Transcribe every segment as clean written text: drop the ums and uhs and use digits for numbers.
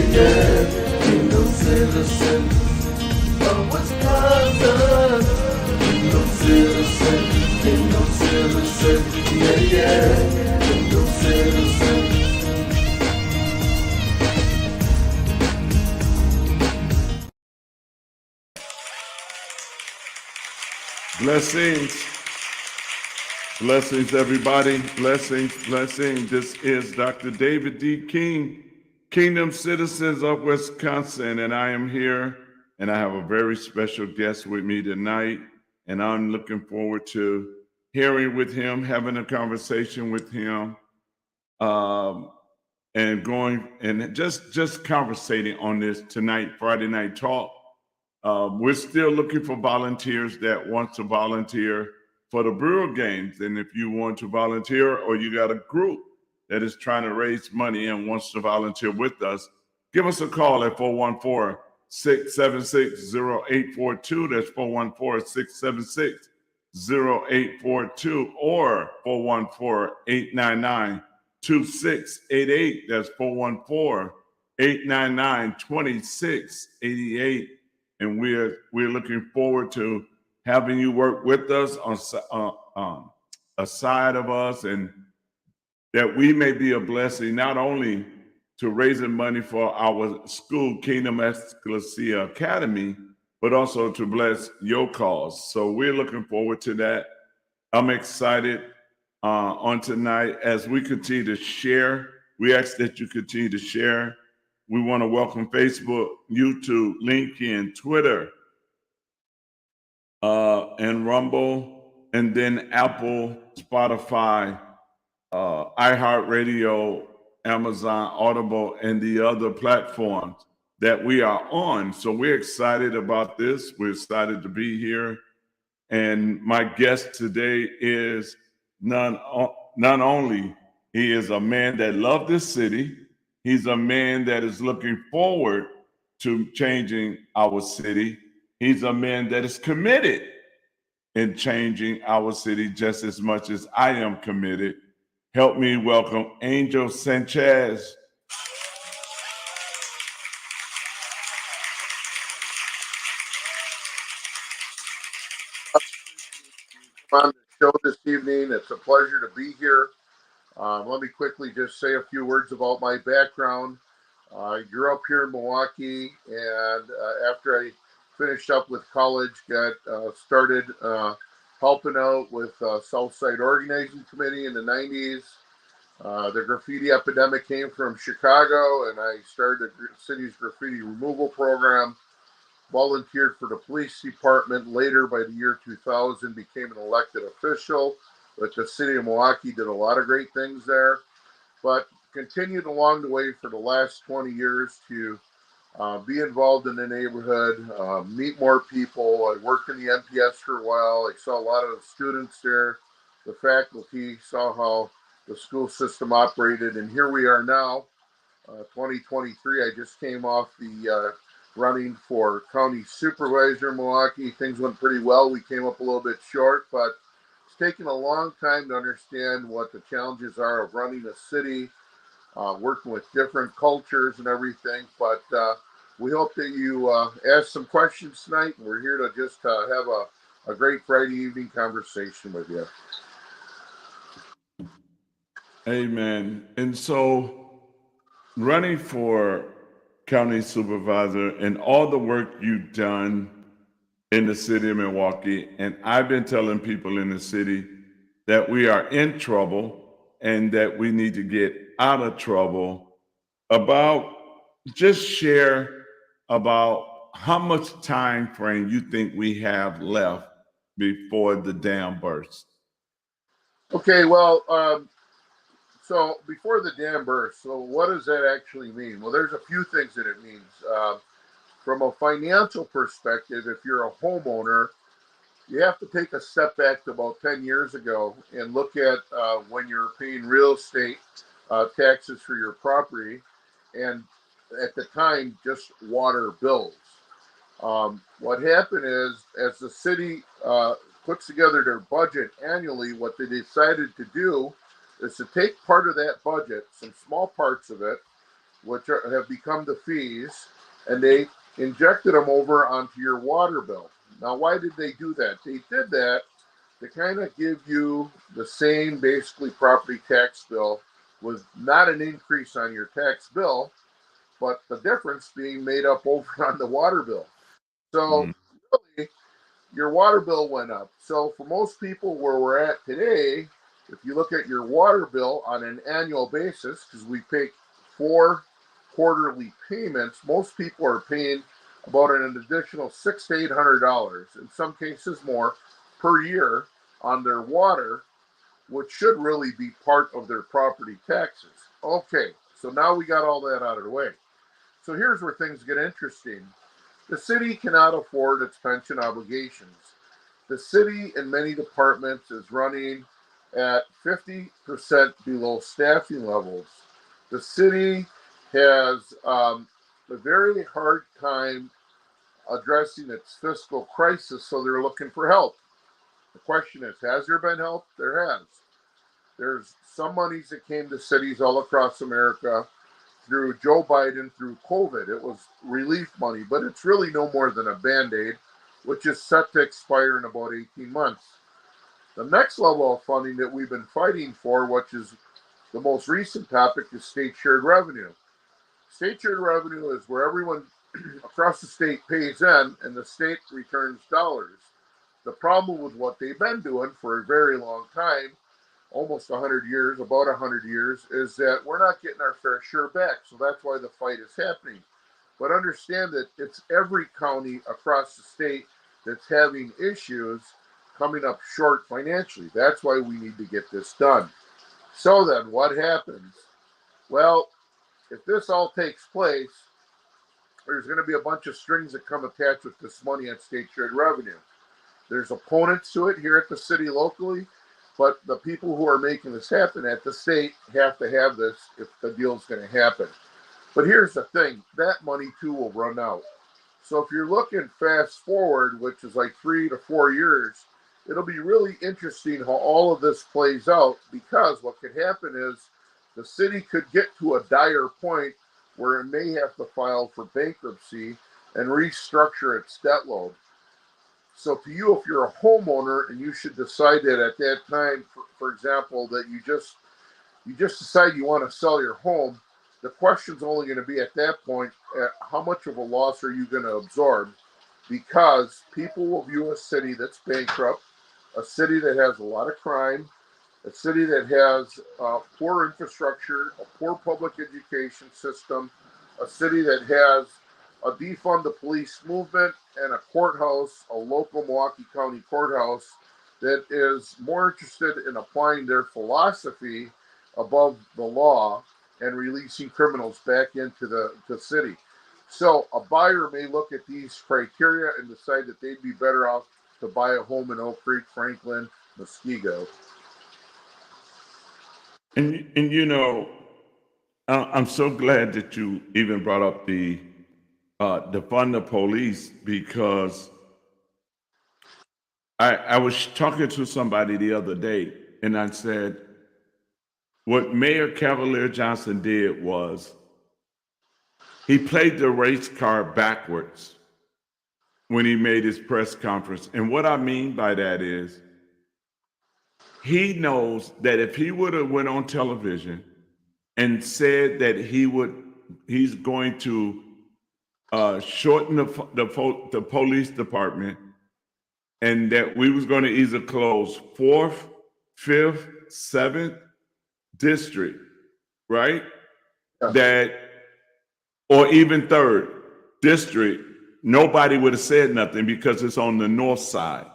yeah. Kingdom citizens of Wisconsin. Kingdom citizens, kingdom citizens, yeah. Kingdom citizens. Blessings, blessings, everybody. Blessings, blessings. This is Dr. David D. King, Kingdom Citizens of Wisconsin, and I am here, and I have a very special guest with me tonight, and I'm looking forward to hearing with him, having a conversation with him, and going and just conversating on this tonight, Friday Night Talk. We're still looking for volunteers that want to volunteer for the Brewer Games. And if you want to volunteer or you got a group that is trying to raise money and wants to volunteer with us, give us a call at 414-676-0842. That's 414-676-0842 or 414-899-2688. That's 414-899-2688. And we're looking forward to having you work with us on a side of us, and that we may be a blessing not only to raising money for our school, Kingdom Ecclesia Academy, but also to bless your cause. So we're looking forward to that. I'm excited on tonight as we continue to share. We ask that you continue to share. We want to welcome Facebook, YouTube, LinkedIn, Twitter, and Rumble, and then Apple, Spotify, iHeartRadio, Amazon, Audible, and the other platforms that we are on. So we're excited about this. We're excited to be here. And my guest today is not only he is a man that loved this city, he's a man that is looking forward to changing our city. He's a man that is committed in changing our city just as much as I am committed. Help me welcome Angel Sanchez. On the show this evening. It's a pleasure to be here. Let me quickly just say a few words about my background. I grew up here in Milwaukee, and after I finished up with college, got started helping out with Southside Organizing Committee in the 90s. The graffiti epidemic came from Chicago, and I started the city's graffiti removal program. Volunteered for the police department. Later, by the year 2000, became an elected official. But the city of Milwaukee did a lot of great things there. But continued along the way for the last 20 years to be involved in the neighborhood, meet more people. I worked in the MPS for a while. I saw a lot of the students there, the faculty, saw how the school system operated. And here we are now, 2023. I just came off the running for county supervisor in Milwaukee. Things went pretty well. We came up a little bit short, but it's taken a long time to understand what the challenges are of running a city, working with different cultures and everything. But we hope that you ask some questions tonight. And we're here to just have a great Friday evening conversation with you. Amen. And so running for county supervisor and all the work you've done in the city of Milwaukee. And I've been telling people in the city that we are in trouble and that we need to get out of trouble. Just share about how much time frame you think we have left before the dam bursts. Okay, well, so before the dam bursts, so what does that actually mean? Well, there's a few things that it means. From a financial perspective, if you're a homeowner, you have to take a step back to about 10 years ago and look at when you're paying real estate taxes for your property, and at the time, just water bills. What happened is, as the city puts together their budget annually, what they decided to do is to take part of that budget, some small parts of it, have become the fees, and they injected them over onto your water bill. Now, why did they do that? They did that to kind of give you the same basically property tax bill with not an increase on your tax bill, but the difference being made up over on the water bill. So Mm. really, your water bill went up. So for most people where we're at today, if you look at your water bill on an annual basis, because we pay 4 quarterly payments, most people are paying about an additional $600 to $800, in some cases more, per year on their water, which should really be part of their property taxes. Okay, so now we got all that out of the way. So here's where things get interesting. The city cannot afford its pension obligations. The city in many departments is running at 50% below staffing levels. The city has a very hard time addressing its fiscal crisis, so they're looking for help. The question is, has there been help? There has. There's some monies that came to cities all across America through Joe Biden through COVID. It was relief money, but it's really no more than a Band-Aid, which is set to expire in about 18 months. The next level of funding that we've been fighting for, which is the most recent topic, is state shared revenue. State shared revenue is where everyone across the state pays in and the state returns dollars. The problem with what they've been doing for a very long time, almost 100 years, about 100 years, is that we're not getting our fair share back. So that's why the fight is happening. But understand that it's every county across the state that's having issues coming up short financially. That's why we need to get this done. So then what happens? Well, if this all takes place, there's going to be a bunch of strings that come attached with this money on state shared revenue. There's opponents to it here at the city locally, but the people who are making this happen at the state have to have this if the deal's going to happen. But here's the thing, that money too will run out. So if you're looking fast forward, which is like 3 to 4 years, it'll be really interesting how all of this plays out, because what could happen is the city could get to a dire point where it may have to file for bankruptcy and restructure its debt load. So to you, if you're a homeowner and you should decide that at that time, for example, that you just decide you want to sell your home, the question's only going to be at that point, how much of a loss are you going to absorb? Because people will view a city that's bankrupt, a city that has a lot of crime, a city that has poor infrastructure, a poor public education system, a city that has a defund the police movement, and a courthouse, a local Milwaukee County courthouse, that is more interested in applying their philosophy above the law and releasing criminals back into the city. So a buyer may look at these criteria and decide that they'd be better off to buy a home in Oak Creek, Franklin, Muskego. And you know, I'm so glad that you even brought up the defund the police, because I was talking to somebody the other day and I said, what Mayor Cavalier Johnson did was he played the race card backwards when he made his press conference. And what I mean by that is he knows that if he would have went on television and said that he's going to shorten the police department, and that we was going to either close 4th, 5th, 7th district, right? Yeah. That, or even 3rd district, nobody would have said nothing because it's on the north side.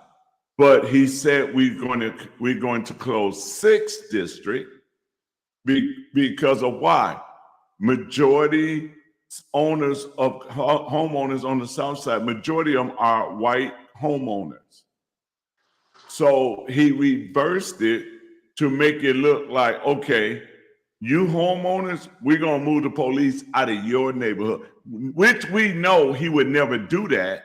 But he said we're going to close 6th district because of why? Majority owners of homeowners on the south side, majority of them are white homeowners. So he reversed it to make it look like, okay, you homeowners, we're going to move the police out of your neighborhood, which we know he would never do that.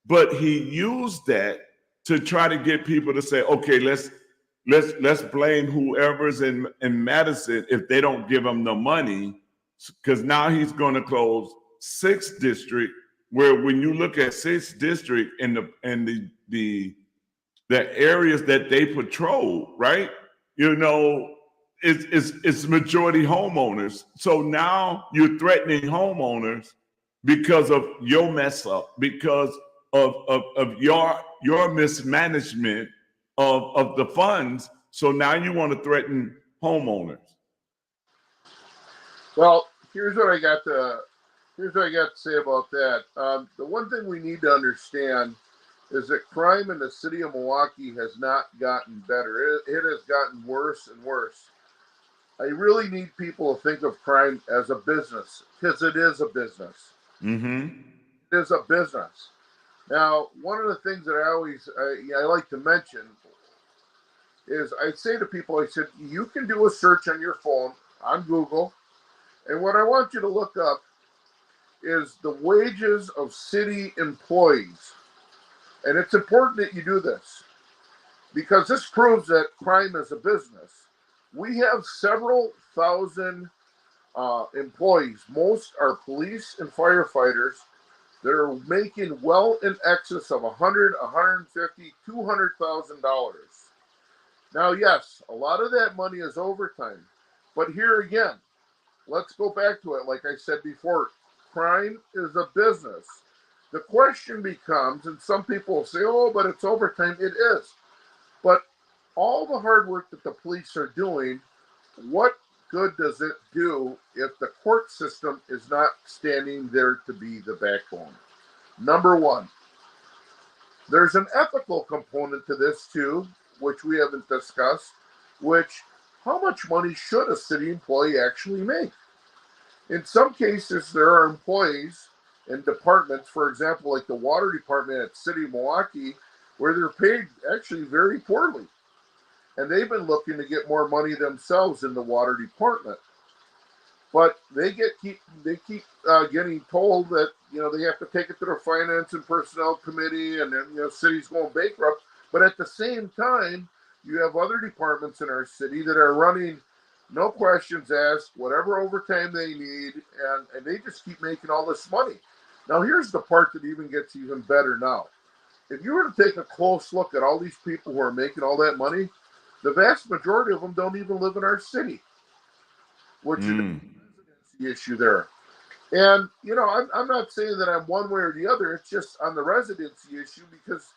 But he used that to try to get people to say, okay, let's blame whoever's in Madison if they don't give them the money, because now he's going to close 6th district, where when you look at 6th district and the areas that they patrol, right? You know, it's majority homeowners. So now you're threatening homeowners because of your mess up, because of your mismanagement of the funds. So now you want to threaten homeowners. Well, here's what I got to say about that. The one thing we need to understand is that crime in the city of Milwaukee has not gotten better. It has gotten worse and worse. I really need people to think of crime as a business, because it is a business. Mm-hmm. It is a business. Now, one of the things that I like to mention is I say to people, I said, you can do a search on your phone on Google, and what I want you to look up is the wages of city employees. And it's important that you do this, because this proves that crime is a business. We have several thousand employees. Most are police and firefighters that are making well in excess of $100,000, $150,000, $200,000. Now, yes, a lot of that money is overtime. But here again, let's go back to it. Like I said before, crime is a business. The question becomes, and some people say, oh, but it's overtime. It is. But all the hard work that the police are doing, what good does it do if the court system is not standing there to be the backbone? Number one, there's an ethical component to this too, which we haven't discussed, which how much money should a city employee actually make? In some cases, there are employees in departments, for example, like the water department at City of Milwaukee, where they're paid actually very poorly. And they've been looking to get more money themselves in the water department. But they keep getting told that, you know, they have to take it to the finance and personnel committee, and then, you know, city's going bankrupt. But at the same time, you have other departments in our city that are running no questions asked, whatever overtime they need, and they just keep making all this money. Now, here's the part that even gets even better now. If you were to take a close look at all these people who are making all that money, the vast majority of them don't even live in our city, which is a residency issue there. And, you know, I'm not saying that I'm one way or the other. It's just on the residency issue, because,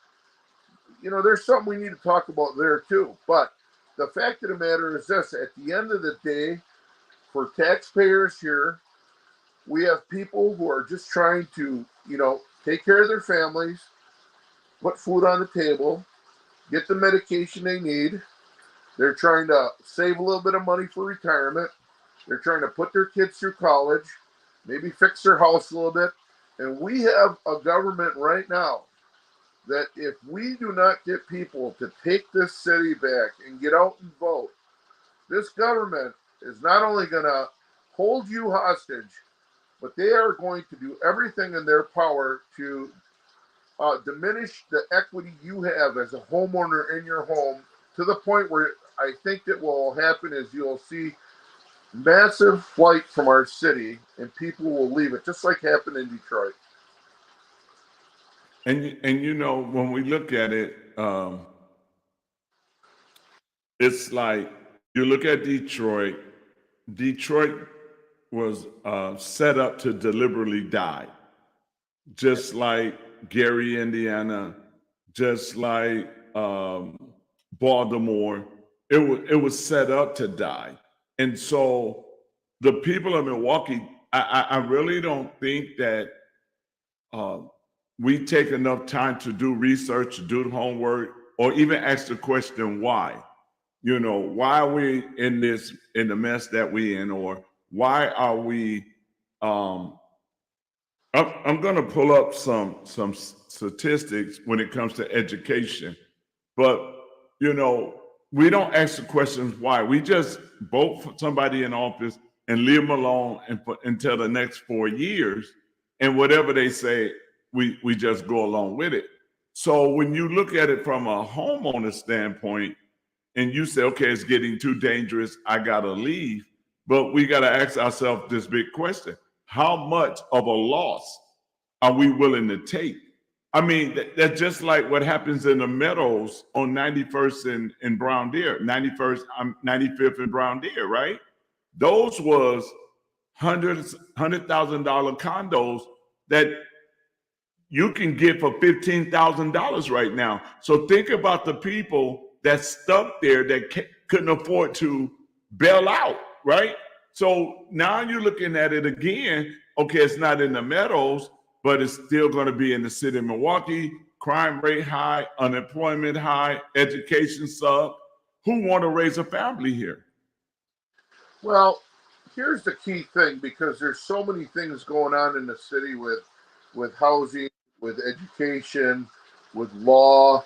you know, there's something we need to talk about there too. But the fact of the matter is this: at the end of the day, for taxpayers here, we have people who are just trying to, you know, take care of their families, put food on the table, get the medication they need. They're trying to save a little bit of money for retirement. They're trying to put their kids through college, maybe fix their house a little bit. And we have a government right now that if we do not get people to take this city back and get out and vote, this government is not only going to hold you hostage, but they are going to do everything in their power to diminish the equity you have as a homeowner in your home, to the point where I think that will happen is you'll see massive flight from our city and people will leave it, just like happened in Detroit. And you know, when we look at it, it's like you look at Detroit. Detroit was set up to deliberately die, just like Gary, Indiana, just like Baltimore. It was set up to die. And so the people of Milwaukee, I really don't think that we take enough time to do research, to do the homework, or even ask the question why. You know, why are we in the mess that we in, or why are we? I'm going to pull up some statistics when it comes to education, but you know, we don't ask the questions why. We just vote for somebody in office and leave them alone until the next 4 years, and whatever they say, we just go along with it. So when you look at it from a homeowner standpoint, and you say, okay, it's getting too dangerous, I gotta leave, But we got to ask ourselves this big question: how much of a loss are we willing to take? I mean, that's just like what happens in the Meadows on 91st and Brown Deer, 91st, 95th and Brown Deer, right? Those was $100,000 condos that you can get for $15,000 right now. So think about the people that stuck there that couldn't afford to bail out, right? So now you're looking at it again. Okay, it's not in the Meadows, but it's still going to be in the city of Milwaukee. Crime rate high, unemployment high, education suck. Who want to raise a family here? Well, here's the key thing, because there's so many things going on in the city with housing, with education, with law.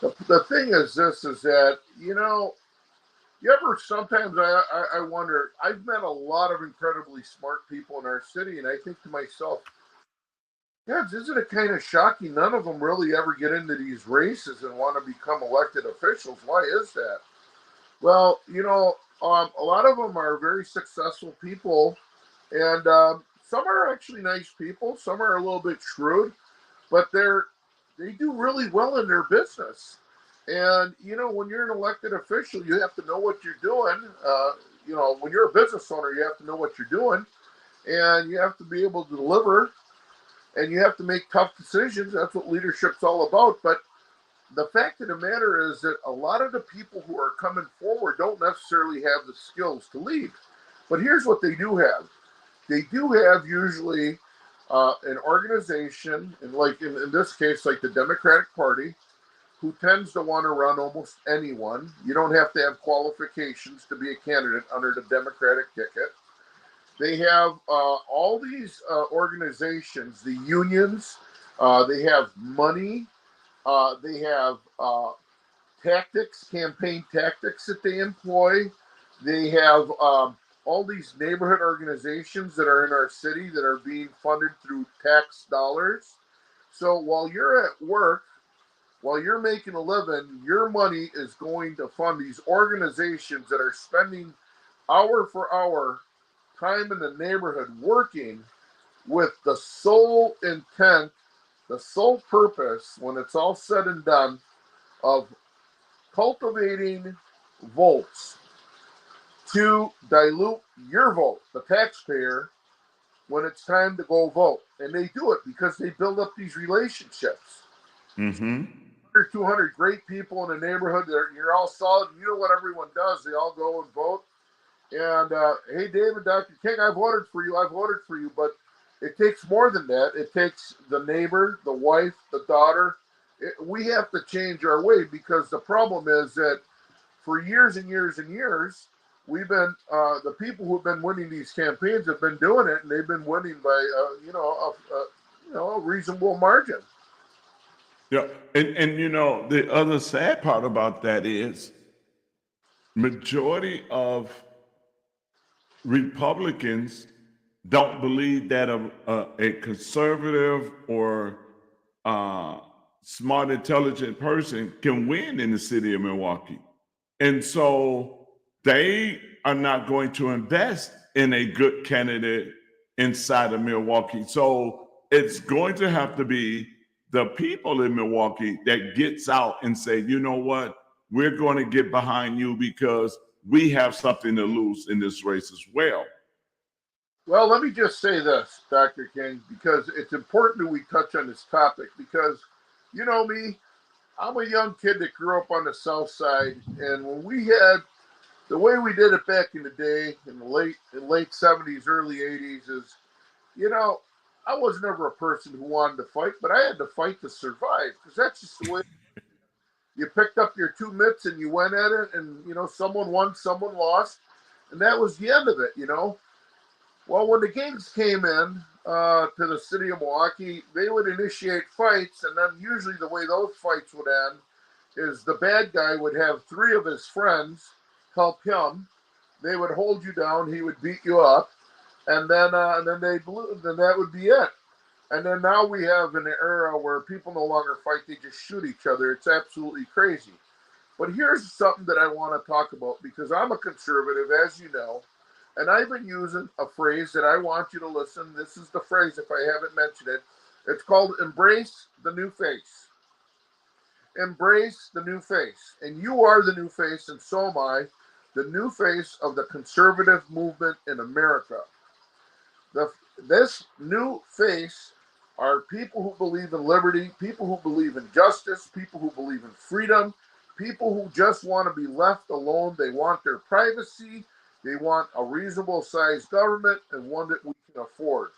The thing is this, is that, you know, you ever, sometimes I wonder, I've met a lot of incredibly smart people in our city, and I think to myself, yeah, isn't it kind of shocking? None of them really ever get into these races and want to become elected officials. Why is that? Well, you know, a lot of them are very successful people, and some are actually nice people. Some are a little bit shrewd, but they do really well in their business. And you know, when you're an elected official, you have to know what you're doing. You know, when you're a business owner, you have to know what you're doing, and you have to be able to deliver, and you have to make tough decisions. That's what leadership's all about. But the fact of the matter is that a lot of the people who are coming forward don't necessarily have the skills to lead. But here's what they do have. They do have usually an organization, and like in this case, like the Democratic Party, who tends to want to run almost anyone. You don't have to have qualifications to be a candidate under the Democratic ticket. They have all these organizations, the unions, they have money, they have tactics, campaign tactics that they employ. They have all these neighborhood organizations that are in our city that are being funded through tax dollars. So while you're at work, while you're making a living, your money is going to fund these organizations that are spending hour for hour time in the neighborhood working with the sole intent, the sole purpose, when it's all said and done, of cultivating votes to dilute your vote, the taxpayer, when it's time to go vote. And they do it because they build up these relationships. Mm-hmm. 200 great people in the neighborhood. You're all solid. You know what everyone does. They all go and vote. And, hey, David, Dr. King, I voted for you. I voted for you. But it takes more than that. It takes the neighbor, the wife, the daughter. We have to change our way, because the problem is that for years and years and years, we've been, the people who've been winning these campaigns have been doing it, and they've been winning by, a reasonable margin. Yeah, and you know, the other sad part about that is majority of Republicans don't believe that a conservative or smart, intelligent person can win in the city of Milwaukee. And so they are not going to invest in a good candidate inside of Milwaukee. So it's going to have to be the people in Milwaukee that gets out and say, you know what, we're going to get behind you because we have something to lose in this race as well. Well, let me just say this, Dr. King, because it's important that we touch on this topic, because you know me, I'm a young kid that grew up on the South Side, and when we had the way we did it back in the day, in the late 70s, early 80s, is, you know, I was never a person who wanted to fight, but I had to fight to survive, because that's just the way. You picked up your two mitts and you went at it, and you know, someone won, someone lost, and that was the end of it, you know. Well, when the gangs came in to the city of Milwaukee, they would initiate fights, and then usually the way those fights would end is the bad guy would have three of his friends help him. They would hold you down. He would beat you up, and then that would be it. And then now we have an era where people no longer fight; they just shoot each other. It's absolutely crazy. But here's something that I want to talk about, because I'm a conservative, as you know. And I've been using a phrase that I want you to listen. This is the phrase, if I haven't mentioned it. It's called embrace the new face. Embrace the new face. And you are the new face, and so am I, the new face of the conservative movement in America. This new face are people who believe in liberty, people who believe in justice, people who believe in freedom, people who just want to be left alone. They want their privacy. They want a reasonable sized government and one that we can afford.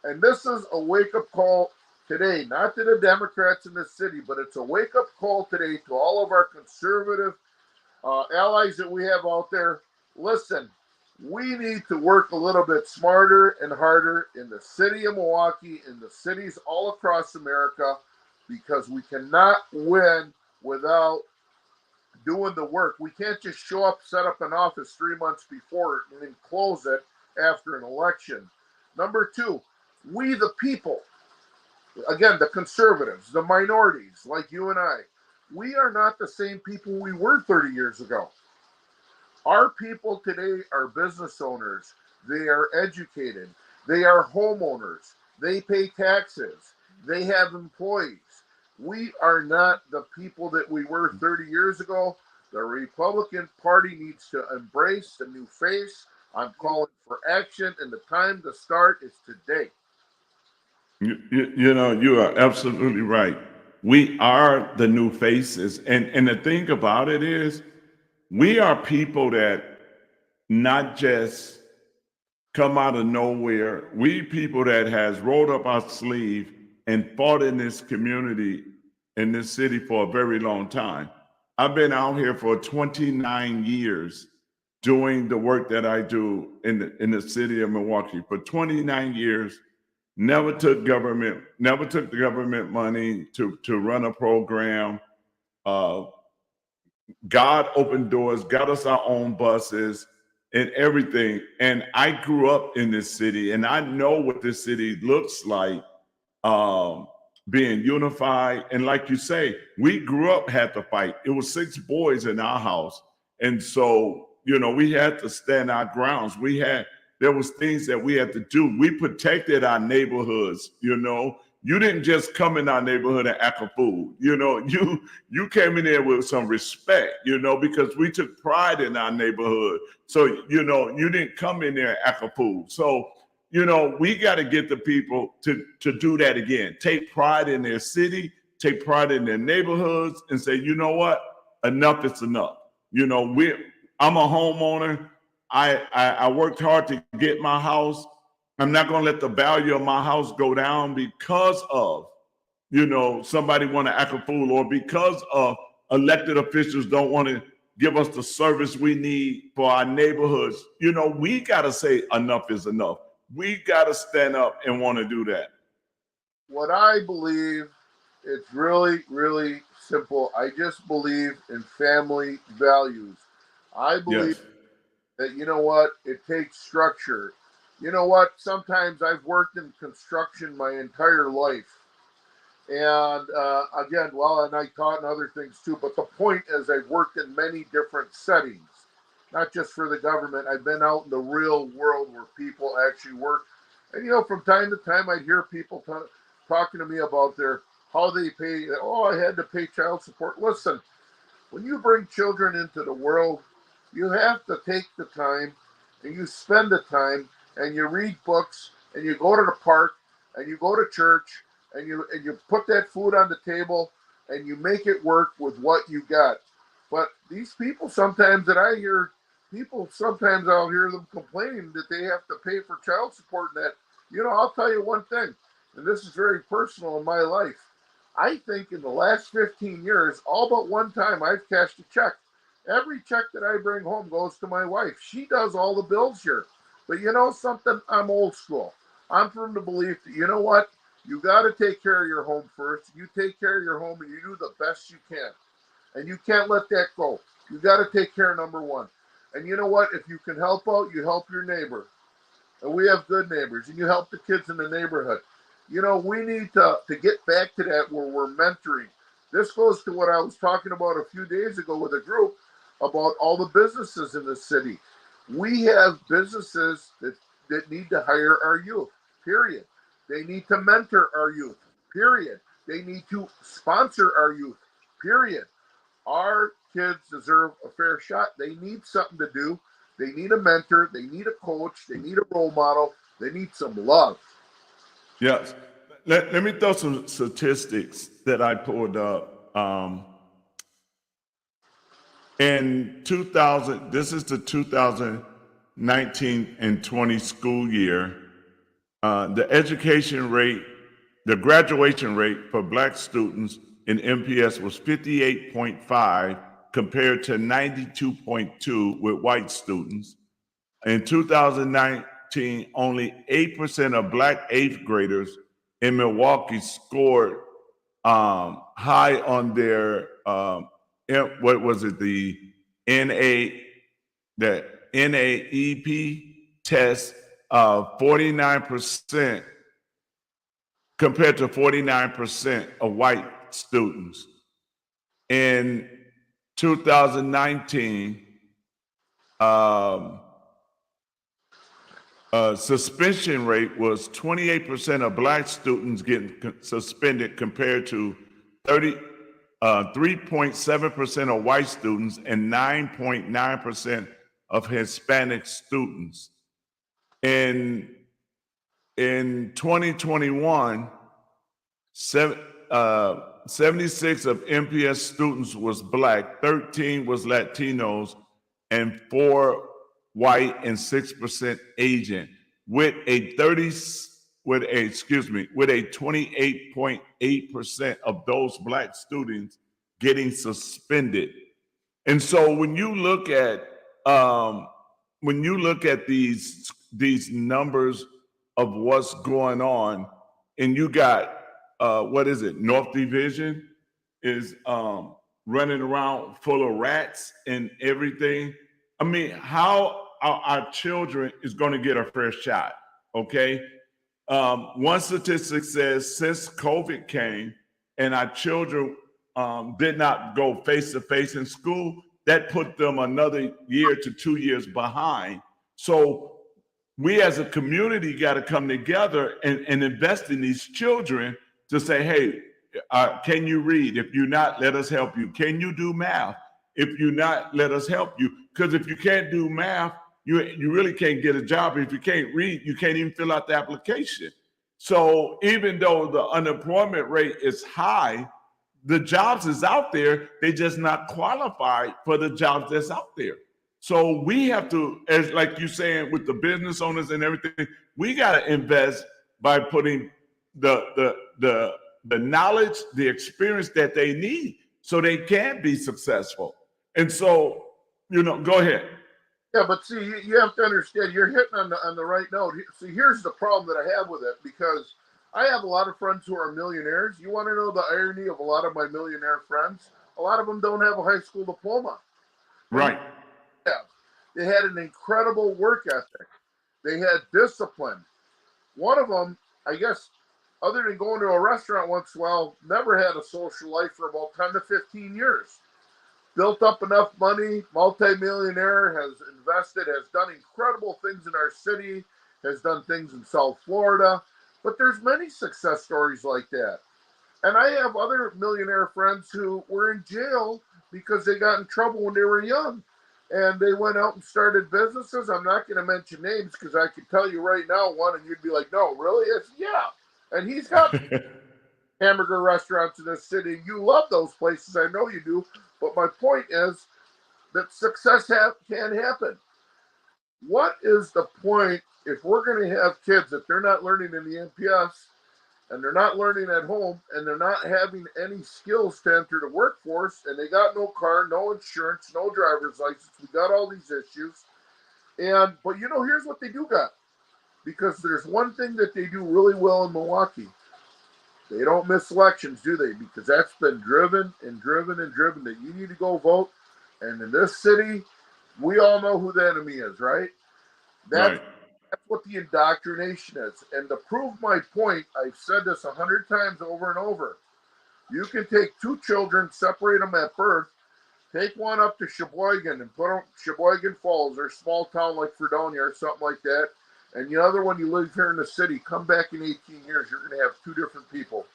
And this is a wake up call today, not to the Democrats in the city, but it's a wake up call today to all of our conservative allies that we have out there. Listen, we need to work a little bit smarter and harder in the city of Milwaukee, in the cities all across America, because we cannot win without doing the work. We can't just show up, set up an office 3 months before and then close it after an election. Number two, we the people, again, the conservatives, the minorities like you and I, we are not the same people we were 30 years ago. Our people today are business owners. They are educated. They are homeowners. They pay taxes. They have employees. We are not the people that we were 30 years ago. The Republican Party needs to embrace the new face. I'm calling for action, and the time to start is today. You are absolutely right. We are the new faces. And the thing about it is, we are people that not just come out of nowhere. We people that has rolled up our sleeve and fought in this community, in this city for a very long time. I've been out here for 29 years doing the work that I do in the city of Milwaukee. For 29 years, never took the government money to run a program. Uh, God opened doors, got us our own buses and everything. And I grew up in this city, and I know what this city looks like, um, being unified. And like you say, we grew up, had to fight. It was 6 boys in our house. And so, we had to stand our grounds. There was things that we had to do. We protected our neighborhoods. You didn't just come in our neighborhood and act a fool. You came in there with some respect, because we took pride in our neighborhood. So, you didn't come in there and act a fool. So, we got to get the people to do that again. Take pride in their city, take pride in their neighborhoods, and say, you know what? Enough is enough. I'm a homeowner. I worked hard to get my house. I'm not going to let the value of my house go down because of, somebody want to act a fool, or because of elected officials don't want to give us the service we need for our neighborhoods. We got to say enough is enough. We got to stand up and want to do that. What I believe, it's really, really simple. I just believe in family values. I believe Yes. that, you know what, it takes structure. You know what, sometimes I've worked in construction my entire life. And again, and I taught in other things too. But the point is, I've worked in many different settings, not just for the government. I've been out in the real world where people actually work. And, from time to time, I'd hear people talking to me about how they pay. Oh, I had to pay child support. Listen, when you bring children into the world, you have to take the time and you spend the time and you read books and you go to the park and you go to church and you put that food on the table and you make it work with what you got. But these people sometimes that I hear, sometimes I'll hear them complaining that they have to pay for child support and that. I'll tell you one thing, and this is very personal in my life. I think in the last 15 years, all but one time I've cashed a check. Every check that I bring home goes to my wife. She does all the bills here. But something, I'm old school. I'm from the belief that, you know what? You got to take care of your home first. You take care of your home and you do the best you can. And you can't let that go. You got to take care of number one. And you know what? If you can help out, you help your neighbor. And we have good neighbors. And you help the kids in the neighborhood. We need to get back to that where we're mentoring. This goes to what I was talking about a few days ago with a group about all the businesses in the city. We have businesses that need to hire our youth, period. They need to mentor our youth, period. They need to sponsor our youth, period. Our kids deserve a fair shot. They need something to do. They need a mentor. They need a coach. They need a role model. They need some love. Yes. Let me throw some statistics that I pulled up. In 2000, this is the 2019 and 20 school year, the education rate, the graduation rate for Black students in MPS was 58.5 compared to 92.2 with white students. In 2019, only 8% of Black eighth graders in Milwaukee scored high on their what was it, the NAEP test of 49% compared to 49% of white students. In 2019, suspension rate was 28% of Black students getting suspended compared to 3.7% of white students and 9.9% of Hispanic students. In 2021, 76 of MPS students was Black, 13 was Latinos, and 4 white and 6% Asian, with a 28.8% of those Black students getting suspended. And so when you look at these numbers of what's going on, and you got North Division is running around full of rats and everything. I mean, how our children is going to get a fair shot, okay? One statistic says since COVID came and our children did not go face-to-face in school, that put them another year to 2 years behind. So we as a community got to come together and invest in these children to say, hey, can you read? If you're not, let us help you. Can you do math? If you're not, let us help you. Because if you can't do math, you really can't get a job. If you can't read, you can't even fill out the application. So even though the unemployment rate is high, the jobs is out there, they just not qualified for the jobs that's out there. So we have to, as like you saying, with the business owners and everything, we got to invest by putting the knowledge, the experience that they need so they can be successful. And so, go ahead. Yeah, but see, you have to understand, you're hitting on the right note. See, here's the problem that I have with it, because I have a lot of friends who are millionaires. You want to know the irony of a lot of my millionaire friends? A lot of them don't have a high school diploma. Right. Yeah. They had an incredible work ethic. They had discipline. One of them, I guess, other than going to a restaurant once in a while, never had a social life for about 10 to 15 years. Built up enough money, multimillionaire, has invested, has done incredible things in our city, has done things in South Florida. But there's many success stories like that. And I have other millionaire friends who were in jail because they got in trouble when they were young. And they went out and started businesses. I'm not going to mention names because I can tell you right now one, and you'd be like, no, really? It's, yeah. And he's got hamburger restaurants in this city. You love those places. I know you do. But my point is that success can happen. What is the point if we're going to have kids, if they're not learning in the NPS and they're not learning at home and they're not having any skills to enter the workforce, and they got no car, no insurance, no driver's license, we got all these issues. But here's what they do got. Because there's one thing that they do really well in Milwaukee. They don't miss elections, do they? Because that's been driven and driven and driven that you need to go vote. And in this city, we all know who the enemy is, right? That's what the indoctrination is. And to prove my point, I've said this 100 times over and over. You can take two children, separate them at birth, Take one up to Sheboygan and put on Sheboygan Falls or a small town like Fredonia or something like that. And the other one, you live here in the city. Come back in 18 years, you're going to have two different people,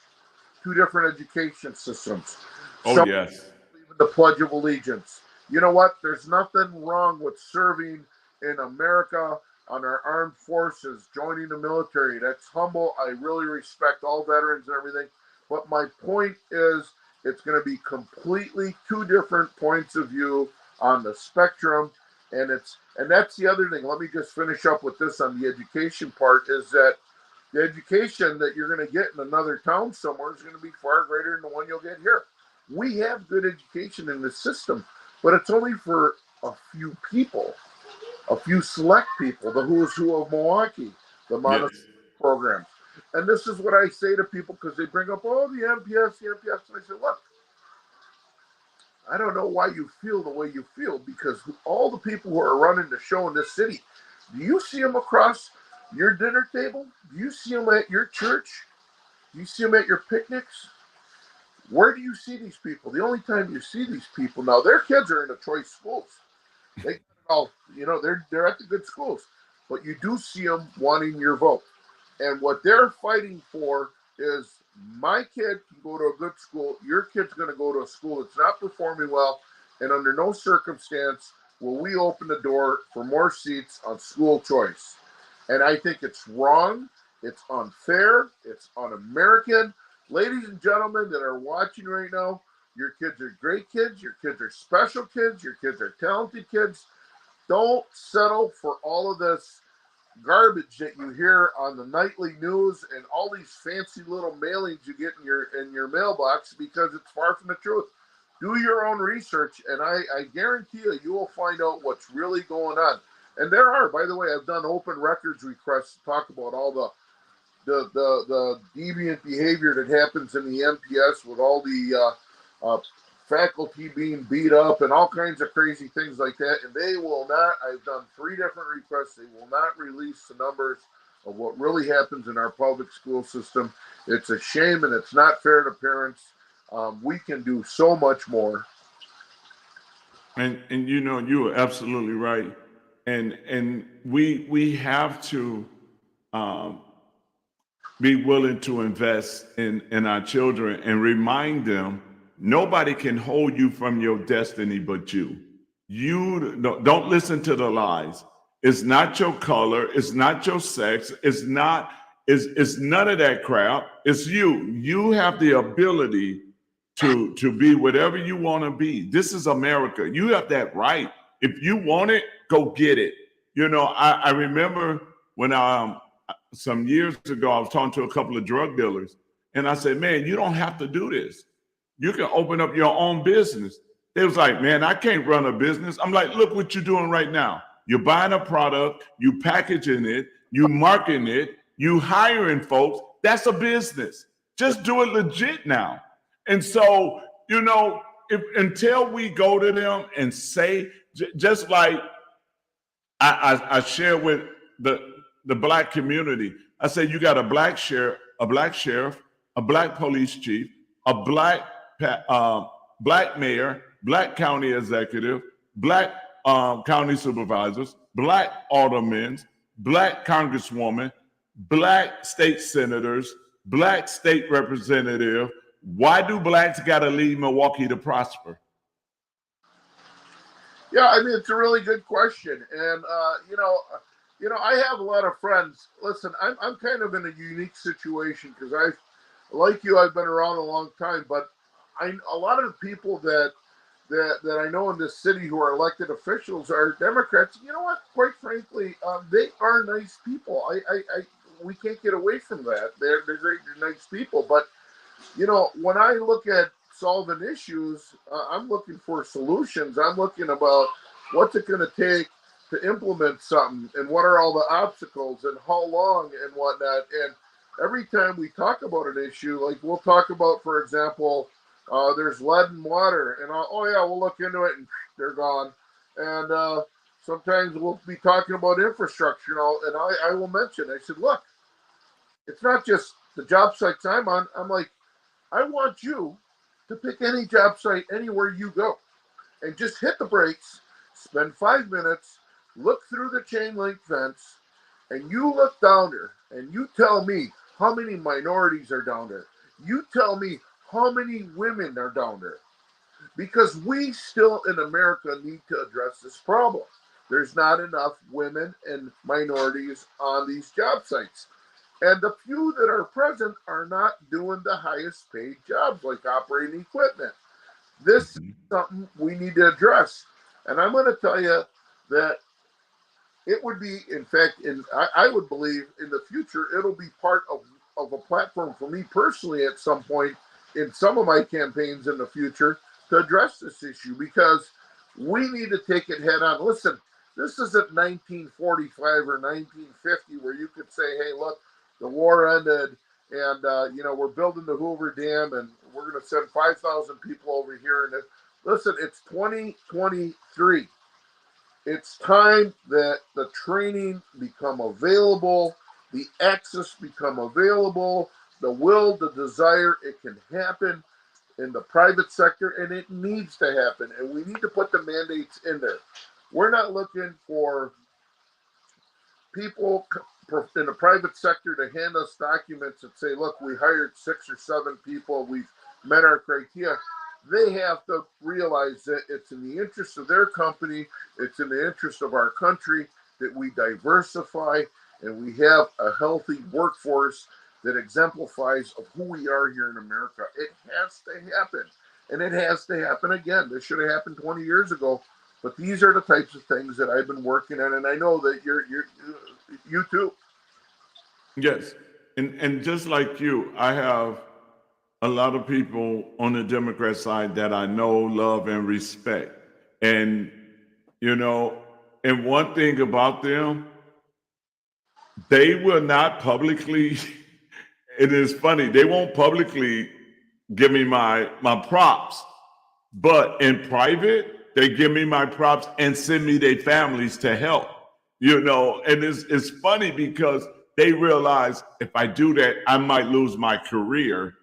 two different education systems. Oh, yes. The Pledge of Allegiance. You know what? There's nothing wrong with serving in America on our armed forces, joining the military. That's humble. I really respect all veterans and everything. But my point is, it's going to be completely two different points of view on the spectrum. And that's the other thing. Let me just finish up with this on the education part, is that the education that you're going to get in another town somewhere is going to be far greater than the one you'll get here. We have good education in the system, but it's only for a few people, a few select people, the who's who of Milwaukee, the Montessori programs. And this is what I say to people because they bring up, oh, the MPS. And I say, look, I don't know why you feel the way you feel, because all the people who are running the show in this city, do you see them across your dinner table? Do you see them at your church? Do you see them at your picnics? Where do you see these people? The only time you see these people now, their kids are in the choice schools. They all, they're at the good schools, but you do see them wanting your vote. And what they're fighting for is my kid can go to a good school. Your kid's going to go to a school that's not performing well, and under no circumstance will we open the door for more seats on school choice. And I think it's wrong. It's unfair. It's un-American. Ladies and gentlemen that are watching right now, your kids are great kids. Your kids are special kids. Your kids are talented kids. Don't settle for all of this garbage that you hear on the nightly news and all these fancy little mailings you get in your mailbox, because it's far from the truth. Do your own research, and I guarantee you will find out what's really going on. And there are, by the way, I've done open records requests to talk about all the deviant behavior that happens in the MPS with all the faculty being beat up and all kinds of crazy things like that. And they will not, I've done 3 different requests, they will not release the numbers of what really happens in our public school system. It's a shame, and it's not fair to parents. We can do so much more. And you are absolutely right. And we have to be willing to invest in our children and remind them nobody can hold you from your destiny but you. You don't listen to the lies. It's not your color. It's not your sex. It's none of that crap. It's you. You have the ability to be whatever you want to be. This is America. You have that right. If you want it, go get it. I remember when some years ago, I was talking to a couple of drug dealers, and I said, man, you don't have to do this. You can open up your own business. They was like, man, I can't run a business. I'm like, look what you're doing right now. You're buying a product, you packaging it, you marketing it, you hiring folks. That's a business. Just do it legit now. And so, until we go to them and say, just like I share with the black community, I say, you got a black sheriff, a black police chief, a black mayor, black county executive, black county supervisors, black aldermen, black congresswoman, black state senators, black state representative. Why do blacks got to leave Milwaukee to prosper? Yeah, I mean, it's a really good question. And, I have a lot of friends. Listen, I'm kind of in a unique situation because like you, I've been around a long time, but a lot of the people that I know in this city who are elected officials are Democrats. You know what? Quite frankly, they are nice people. We can't get away from that. They're great, they're nice people. But when I look at solving issues, I'm looking for solutions. I'm looking about what's it going to take to implement something, and what are all the obstacles, and how long, and whatnot. And every time we talk about an issue, like we'll talk about, for example, there's lead in water, and we'll look into it, and they're gone. And sometimes we'll be talking about infrastructure, and I will mention, I said, look, it's not just the job sites I'm on. I'm like, I want you to pick any job site anywhere you go. and just hit the brakes, spend 5 minutes, look through the chain link fence, and you look down there and you tell me how many minorities are down there. You tell me how many women are down there. Because we still in America need to address this problem. There's not enough women and minorities on these job sites. And the few that are present are not doing the highest paid jobs like operating equipment. This is something we need to address. And I'm going to tell you that it would be, in fact, I would believe in the future, it'll be part of a platform for me personally at some point in some of my campaigns in the future to address this issue, because we need to take it head on. Listen, this isn't 1945 or 1950 where you could say, hey, look, the war ended and, we're building the Hoover Dam and we're going to send 5,000 people over here. And listen, it's 2023. It's time that the training become available, the access become available, the will, the desire, it can happen in the private sector, and it needs to happen. And we need to put the mandates in there. We're not looking for people in the private sector to hand us documents that say, look, we hired 6 or 7 people, we've met our criteria. They have to realize that it's in the interest of their company, it's in the interest of our country that we diversify and we have a healthy workforce that exemplifies of who we are here in America. It has to happen. And it has to happen again. This should have happened 20 years ago. But these are the types of things that I've been working on, and I know that you too. Yes. And just like you, I have a lot of people on the Democrat side that I know, love, and respect. And, and one thing about them, they will not publicly, it is funny, they won't publicly give me my props, but in private, they give me my props and send me their families to help, and it's funny because they realize if I do that, I might lose my career,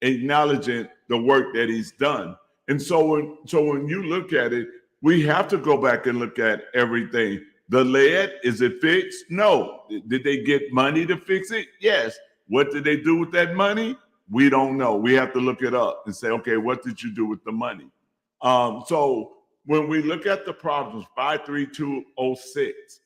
acknowledging the work that he's done. And so when you look at it, we have to go back and look at everything. The lead, is it fixed? No. Did they get money to fix it? Yes. What did they do with that money? We don't know. We have to look it up and say, okay, what did you do with the money? So when we look at the problems, 53206,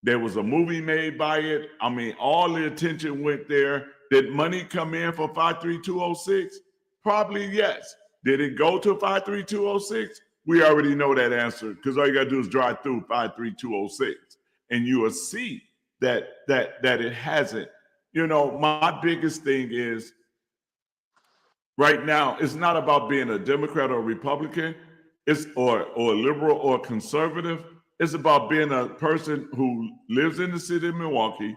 there was a movie made by it. I mean, all the attention went there. Did money come in for 53206? Probably yes. Did it go to 53206? We already know that answer because all you got to do is drive through 53206 and you will see that it hasn't. My biggest thing is right now, it's not about being a Democrat or Republican, or liberal or conservative. It's about being a person who lives in the city of Milwaukee,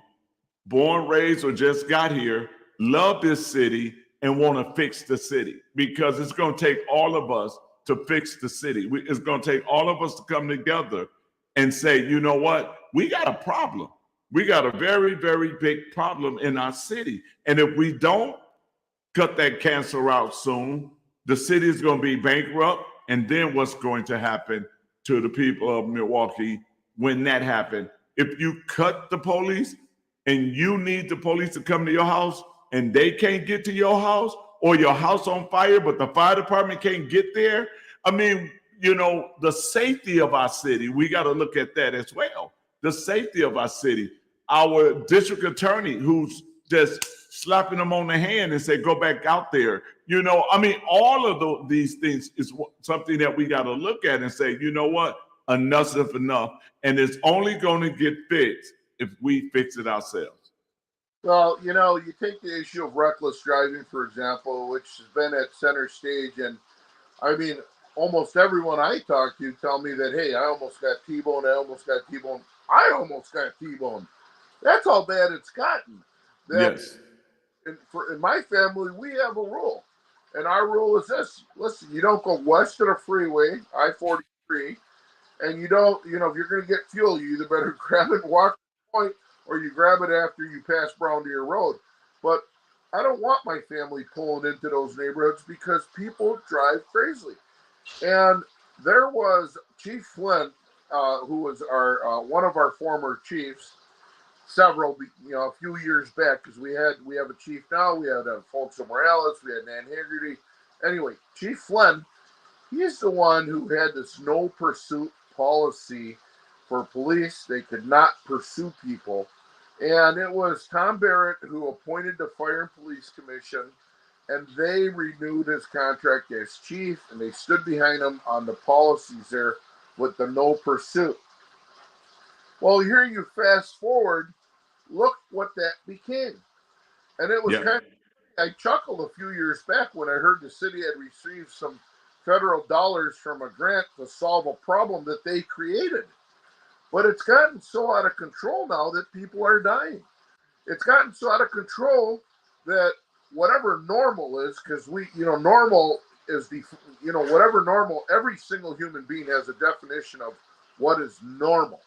born, raised, or just got here, love this city, and want to fix the city, because it's going to take all of us to fix the city. It's going to take all of us to come together and say, you know what? We got a problem. We got a very, very big problem in our city. And if we don't cut that cancer out soon, the city is going to be bankrupt. And then what's going to happen to the people of Milwaukee when that happens? If you cut the police and you need the police to come to your house and they can't get to your house, or your house on fire, but the fire department can't get there. I mean, the safety of our city, we got to look at that as well. The safety of our city. Our district attorney who's just slapping them on the hand and say, go back out there. All of these things is something that we got to look at and say, you know what? Enough's enough. And it's only going to get fixed if we fix it ourselves. Well, you take the issue of reckless driving, for example, which has been at center stage. And I mean, almost everyone I talk to tell me that, hey, I almost got T-boned. I almost got T-boned. That's how bad it's gotten. Yes. In my family, we have a rule. And our rule is this. Listen, you don't go west of the freeway, I-43, and you don't, if you're going to get fuel, you either better grab it and walk to the point, or you grab it after you pass Brown Deer Road. But I don't want my family pulling into those neighborhoods because people drive crazily. And there was Chief Flynn, who was our one of our former chiefs, several, a few years back, because we have a chief now. We had Alfonso Morales, we had Nan Haggerty. Anyway, Chief Flynn, he's the one who had this no pursuit policy for police. They could not pursue people. And it was Tom Barrett who appointed the Fire and Police Commission, and they renewed his contract as chief, and they stood behind him on the policies there with the no pursuit. Well, here you fast forward, look what that became. And it was kind of, I chuckled a few years back when I heard the city had received some federal dollars from a grant to solve a problem that they created. But it's gotten so out of control now that people are dying. It's gotten so out of control that whatever normal is, because normal is whatever normal, every single human being has a definition of what is normal.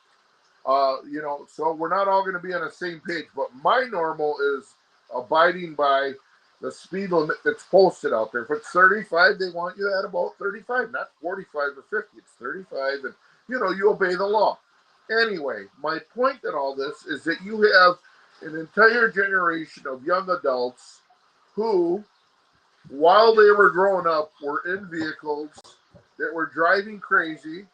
So we're not all going to be on the same page, but my normal is abiding by the speed limit that's posted out there. If it's 35, they want you at about 35, not 45 or 50. It's 35, and you obey the law. Anyway, my point in all this is that you have an entire generation of young adults who, while they were growing up, were in vehicles that were driving crazy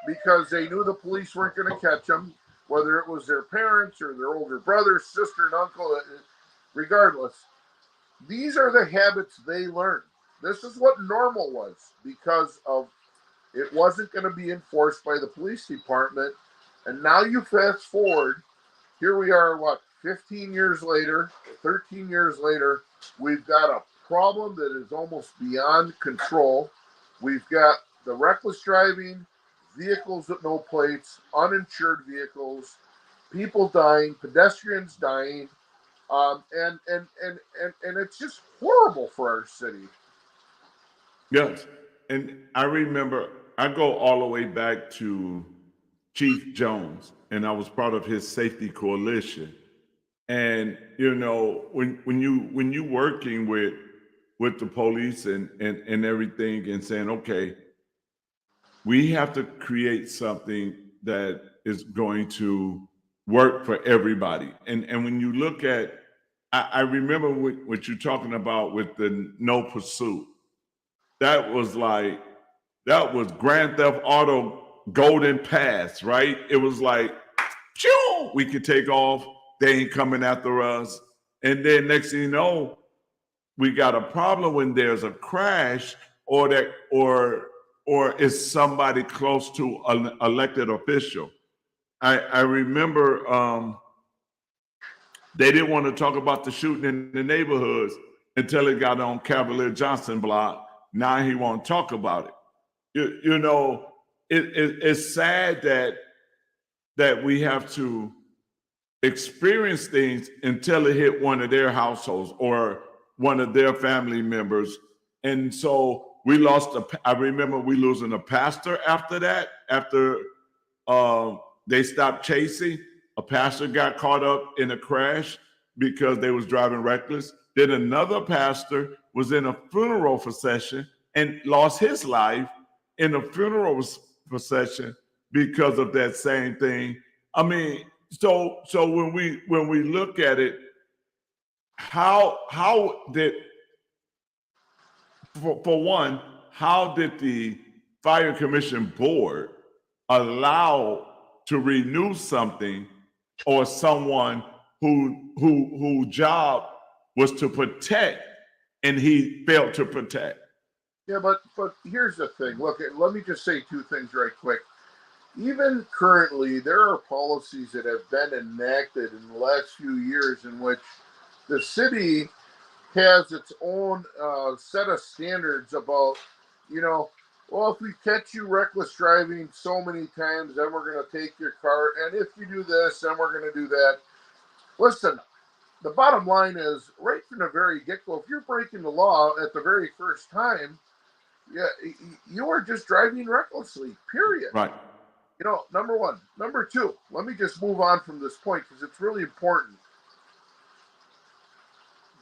because they knew the police weren't going to catch them, whether it was their parents or their older brother, sister, and uncle, regardless. These are the habits they learned. This is what normal was, because of it wasn't going to be enforced by the police department. And now you fast forward, here we are, 15 years later, 13 years later, we've got a problem that is almost beyond control. We've got the reckless driving, vehicles with no plates, uninsured vehicles, people dying, pedestrians dying, and it's just horrible for our city. Yes, and I remember I go all the way back to Chief Jones, and I was part of his safety coalition. And when you working with the police and everything, and saying, okay, we have to create something that is going to work for everybody. And when you look at, I remember what you're talking about with the no pursuit. That was Grand Theft Auto Golden Pass, right? It was like, phew, we could take off. They ain't coming after us. And then next thing you know, we got a problem when there's a crash, or is somebody close to an elected official. I remember they didn't want to talk about the shooting in the neighborhoods until it got on Cavalier Johnson block. Now he won't talk about it. It's sad that we have to experience things until it hit one of their households or one of their family members. And so we lost I remember we losing a pastor after that. After they stopped chasing, a pastor got caught up in a crash because they was driving reckless. Then another pastor was in a funeral procession and lost his life in a funeral procession because of that same thing. I mean, so when we look at it, how did, for one, how did the Fire Commission Board allow to renew something or someone whose job was to protect and he failed to protect? Yeah, but here's the thing. Look, let me just say two things right quick. Even currently, there are policies that have been enacted in the last few years in which the city has its own set of standards about, well, if we catch you reckless driving so many times, then we're going to take your car. And if you do this, then we're going to do that. Listen, the bottom line is, right from the very get-go, if you're breaking the law at the very first time, yeah, you are just driving recklessly, period. Right. Number one. Number two, let me just move on from this point because it's really important.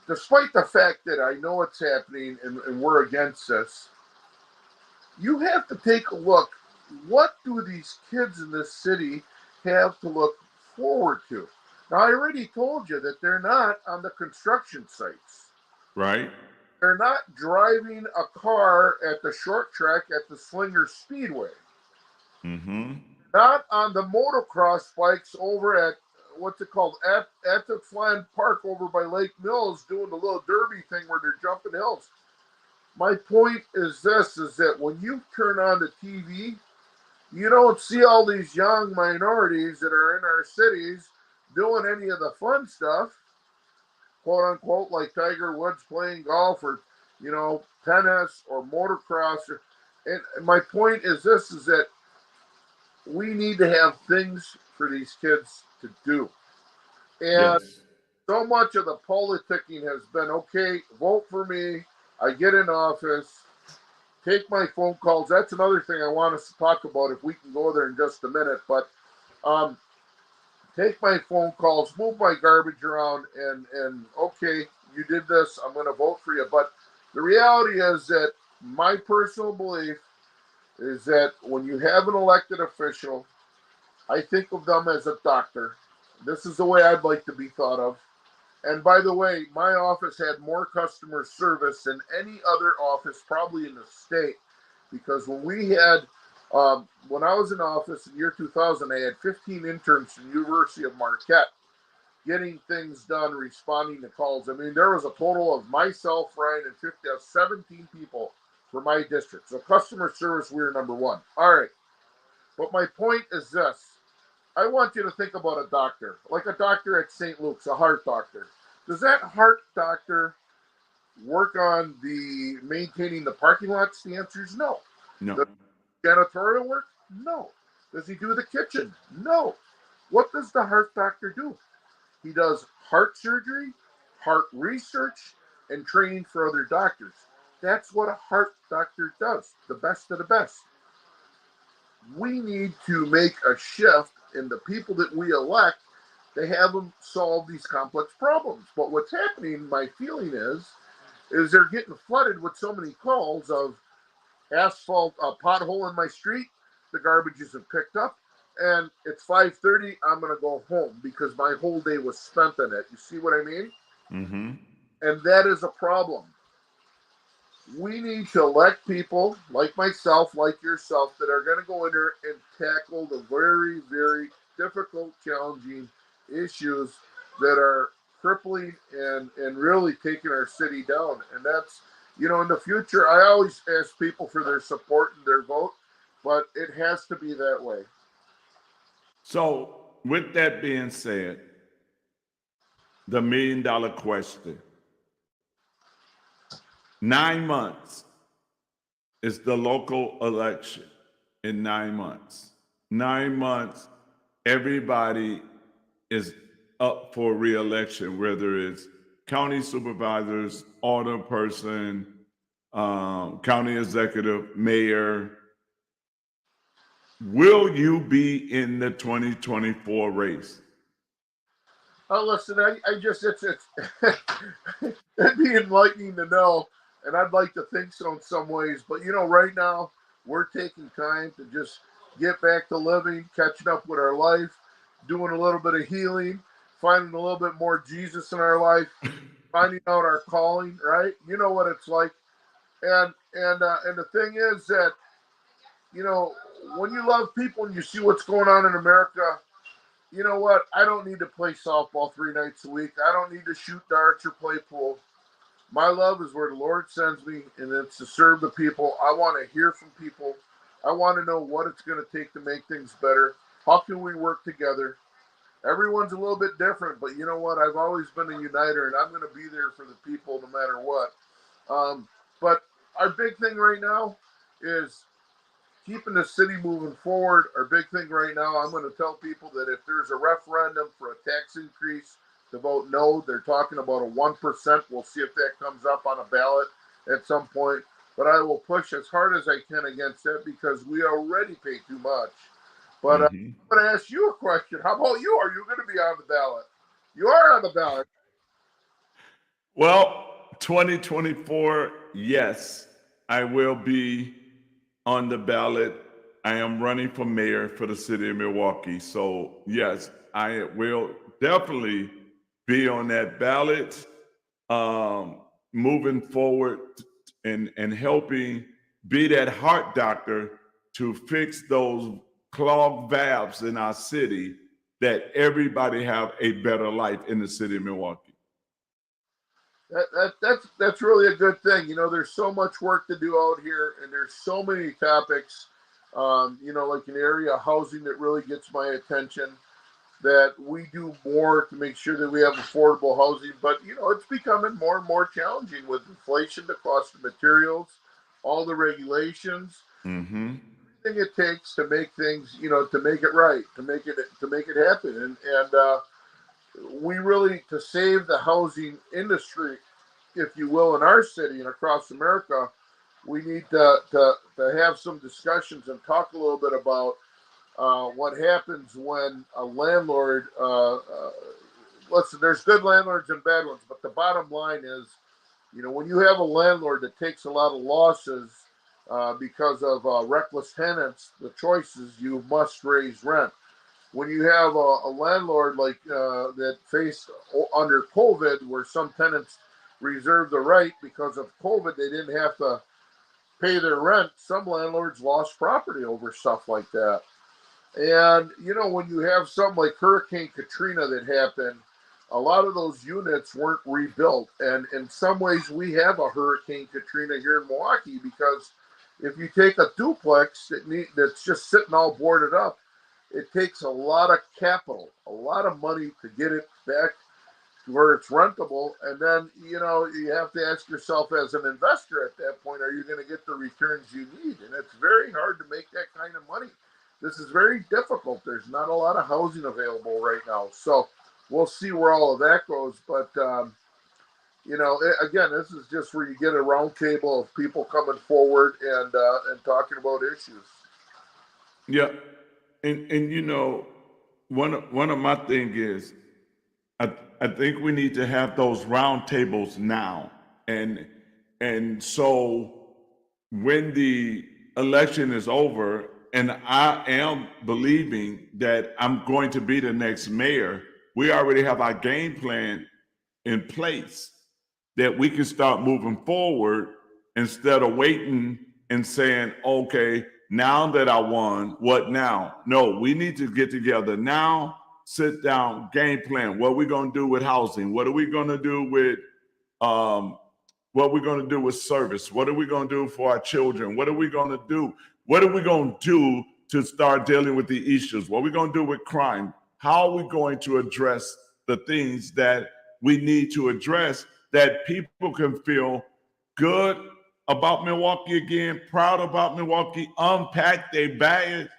Despite the fact that I know it's happening and we're against this, you have to take a look. What do these kids in this city have to look forward to? Now, I already told you that they're not on the construction sites. Right. They're not driving a car at the short track at the Slinger Speedway. Mm-hmm. Not on the motocross bikes over at what's it called? Ethicsland Park over by Lake Mills doing the little derby thing where they're jumping hills. My point is this, is that when you turn on the TV, you don't see all these young minorities that are in our cities doing any of the fun stuff, quote unquote, like Tiger Woods playing golf or, tennis or motocross. And my point is this, is that we need to have things for these kids to do. And Yes. so much of the politicking has been, okay, vote for me. I get in office, take my phone calls. That's another thing I want us to talk about if we can go there in just a minute. But take my phone calls, move my garbage around, and okay, you did this. I'm going to vote for you. But the reality is that my personal belief is that when you have an elected official, I think of them as a doctor. This is the way I'd like to be thought of. And by the way, my office had more customer service than any other office probably in the state, because when I was in office in year 2000, I had 15 interns from the University of Marquette getting things done, responding to calls. I mean, there was a total of myself, Ryan, and 17 people for my district. So customer service, we were number one. All right. But my point is this. I want you to think about a doctor, like a doctor at St. Luke's, a heart doctor. Does that heart doctor work on the maintaining the parking lots? The answer is no. No. Does janitorial work? No. Does he do the kitchen? No. What does the heart doctor do? He does heart surgery, heart research, and training for other doctors. That's what a heart doctor does, the best of the best. We need to make a shift in the people that we elect to have them solve these complex problems. But what's happening, my feeling is they're getting flooded with so many calls of asphalt, a pothole in my street, the garbage isn't picked up, and it's 5:30, I'm going to go home because my whole day was spent on it. You see what I mean? Mm-hmm. And that is a problem. We need to elect people like myself, like yourself, that are going to go in there and tackle the very, very difficult, challenging issues that are crippling and really taking our city down. And that's, in the future, I always ask people for their support and their vote, but it has to be that way. So, with that being said, the $1 million question. 9 months is the local election in 9 months. 9 months, everybody is up for re-election, whether it's county supervisors, alderperson, county executive, mayor. Will you be in the 2024 race? Oh, listen, I just, it's it'd be enlightening to know, and I'd like to think so in some ways. But, right now, we're taking time to just get back to living, catching up with our life, doing a little bit of healing, finding a little bit more Jesus in our life, finding out our calling, right? You know what it's like. And the thing is that, when you love people and you see what's going on in America, you know what? I don't need to play softball 3 nights a week. I don't need to shoot darts or play pool. My love is where the Lord sends me, and it's to serve the people. I want to hear from people. I want to know what it's going to take to make things better. How can we work together? Everyone's a little bit different, but you know what? I've always been a uniter, and I'm going to be there for the people no matter what. But our big thing right now is keeping the city moving forward. Our big thing right now, I'm going to tell people that if there's a referendum for a tax increase to vote no, they're talking about a 1%. We'll see if that comes up on a ballot at some point. But I will push as hard as I can against that because we already pay too much. But I'm going to ask you a question. How about you? Are you going to be on the ballot? You are on the ballot. Well, 2024, yes, I will be on the ballot. I am running for mayor for the city of Milwaukee. So yes, I will definitely be on that ballot, moving forward and helping be that heart doctor to fix those clogged valves in our city, that everybody have a better life in the city of Milwaukee. That's really a good thing. You know, there's so much work to do out here, and there's so many topics. You know, like an area of housing that really gets my attention. That we do more to make sure that we have affordable housing, but you know, it's becoming more and more challenging with inflation, the cost of materials, all the regulations, Mm-hmm. everything it takes to make things, you know, to make it right, to make it happen, and we really, to save the housing industry, if you will, in our city and across America, we need to have some discussions and talk a little bit about what happens when a landlord, listen, there's good landlords and bad ones, but the bottom line is, you know, when you have a landlord that takes a lot of losses because of reckless tenants, the choice is you must raise rent. When you have a landlord like that faced under COVID, where some tenants reserved the right because of COVID, they didn't have to pay their rent. Some landlords lost property over stuff like that. And, you know, when you have something like Hurricane Katrina that happened, a lot of those units weren't rebuilt. And in some ways, we have a Hurricane Katrina here in Milwaukee, because if you take a duplex that's just sitting all boarded up, it takes a lot of capital, a lot of money to get it back to where it's rentable. And then, you know, you have to ask yourself as an investor at that point, are you going to get the returns you need? And it's very hard to make that kind of money. This is very difficult. There's not a lot of housing available right now. So we'll see where all of that goes. But, you know, again, this is just where you get a round table of people coming forward and talking about issues. Yeah. And you know, one of my thing is, I think we need to have those round tables now. And so when the election is over, and I am believing that I'm going to be the next mayor, we already have our game plan in place, that we can start moving forward instead of waiting and saying, okay, now that I won, what now? No, we need to get together now, sit down, game plan. What are we going to do with housing? What are we going to do with what we're going to do with service? What are we going to do for our children? What are we going to do? What are we going to do to start dealing with the issues? What are we going to do with crime? How are we going to address the things that we need to address, that people can feel good about Milwaukee again, proud about Milwaukee, unpack their bags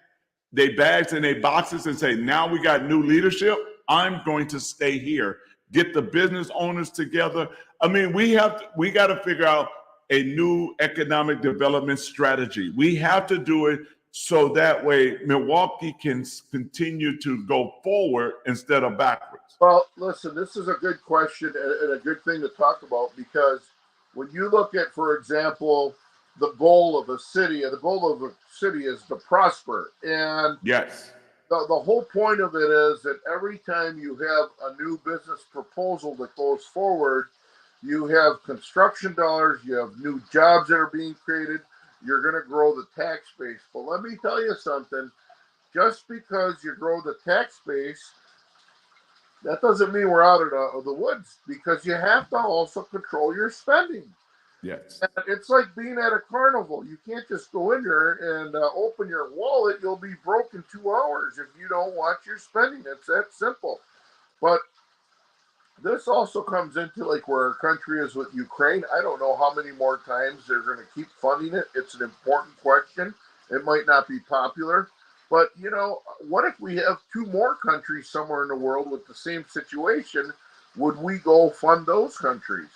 and their boxes and say, now we got new leadership. I'm going to stay here. Get the business owners together. I mean, we got to figure out a new economic development strategy. We have to do it so that way Milwaukee can continue to go forward instead of backwards. Well, listen, this is a good question and a good thing to talk about, because when you look at, for example, the goal of a city is to prosper. And Yes. the whole point of it is that every time you have a new business proposal that goes forward, you have construction dollars, you have new jobs that are being created, you're going to grow the tax base. But let me tell you something, just because you grow the tax base, that doesn't mean we're out of the woods, because you have to also control your spending. Yes. And it's like being at a carnival. You can't just go in there and open your wallet. You'll be broke in 2 hours if you don't watch your spending. It's that simple. But this also comes into like where our country is with Ukraine. I don't know how many more times they're going to keep funding it. It's an important question. It might not be popular. But, you know, what if we have 2 more countries somewhere in the world with the same situation? Would we go fund those countries?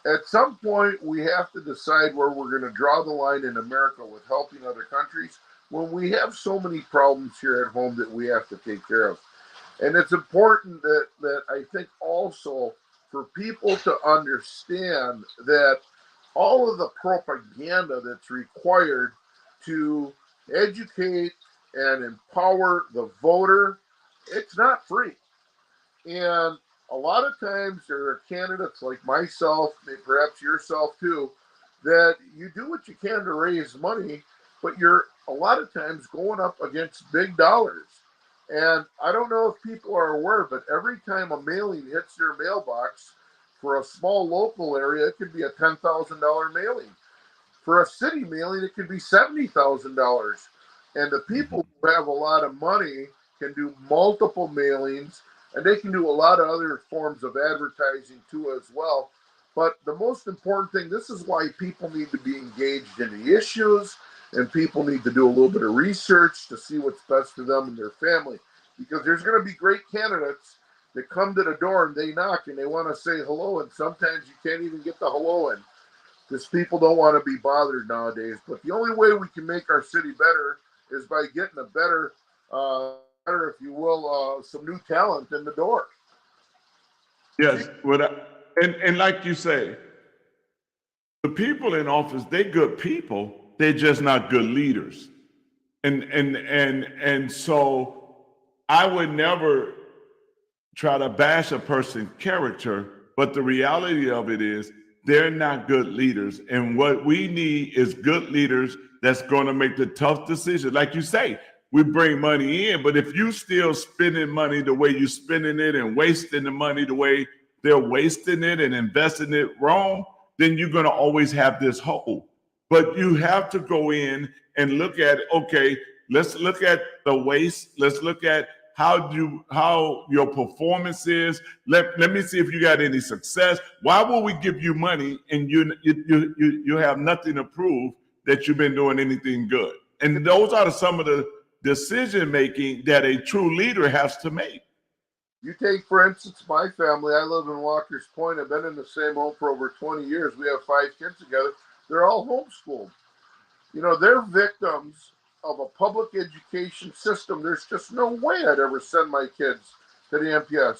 At some point, we have to decide where we're going to draw the line in America with helping other countries when we have so many problems here at home that we have to take care of. And it's important that I think also for people to understand that all of the propaganda that's required to educate and empower the voter, it's not free. And a lot of times there are candidates like myself, perhaps yourself too, that you do what you can to raise money, but you're a lot of times going up against big dollars. And I don't know if people are aware, but every time a mailing hits their mailbox for a small local area, it could be a $10,000 mailing. For a city mailing, it could be $70,000. And the people who have a lot of money can do multiple mailings, and they can do a lot of other forms of advertising too as well. But the most important thing, this is why people need to be engaged in the issues, and people need to do a little bit of research to see what's best for them and their family. Because there's going to be great candidates that come to the door and they knock and they want to say hello, and sometimes you can't even get the hello in because people don't want to be bothered nowadays. But the only way we can make our city better is by getting a better, if you will, some new talent in the door. Yes, and like you say, the people in office, they're good people. They're just not good leaders. And so I would never try to bash a person's character, but the reality of it is they're not good leaders. And what we need is good leaders that's going to make the tough decisions. Like you say, we bring money in, but if you still spending money the way you're spending it and wasting the money the way they're wasting it and investing it wrong, then you're going to always have this hole. But you have to go in and look at, okay, let's look at the waste. Let's look at how your performance is. Let me see if you got any success. Why will we give you money and you have nothing to prove that you've been doing anything good? And those are some of the decision making that a true leader has to make. You take, for instance, my family. I live in Walker's Point. I've been in the same home for over 20 years. We have 5 kids together. They're all homeschooled. You know, they're victims of a public education system. There's just no way I'd ever send my kids to the MPS.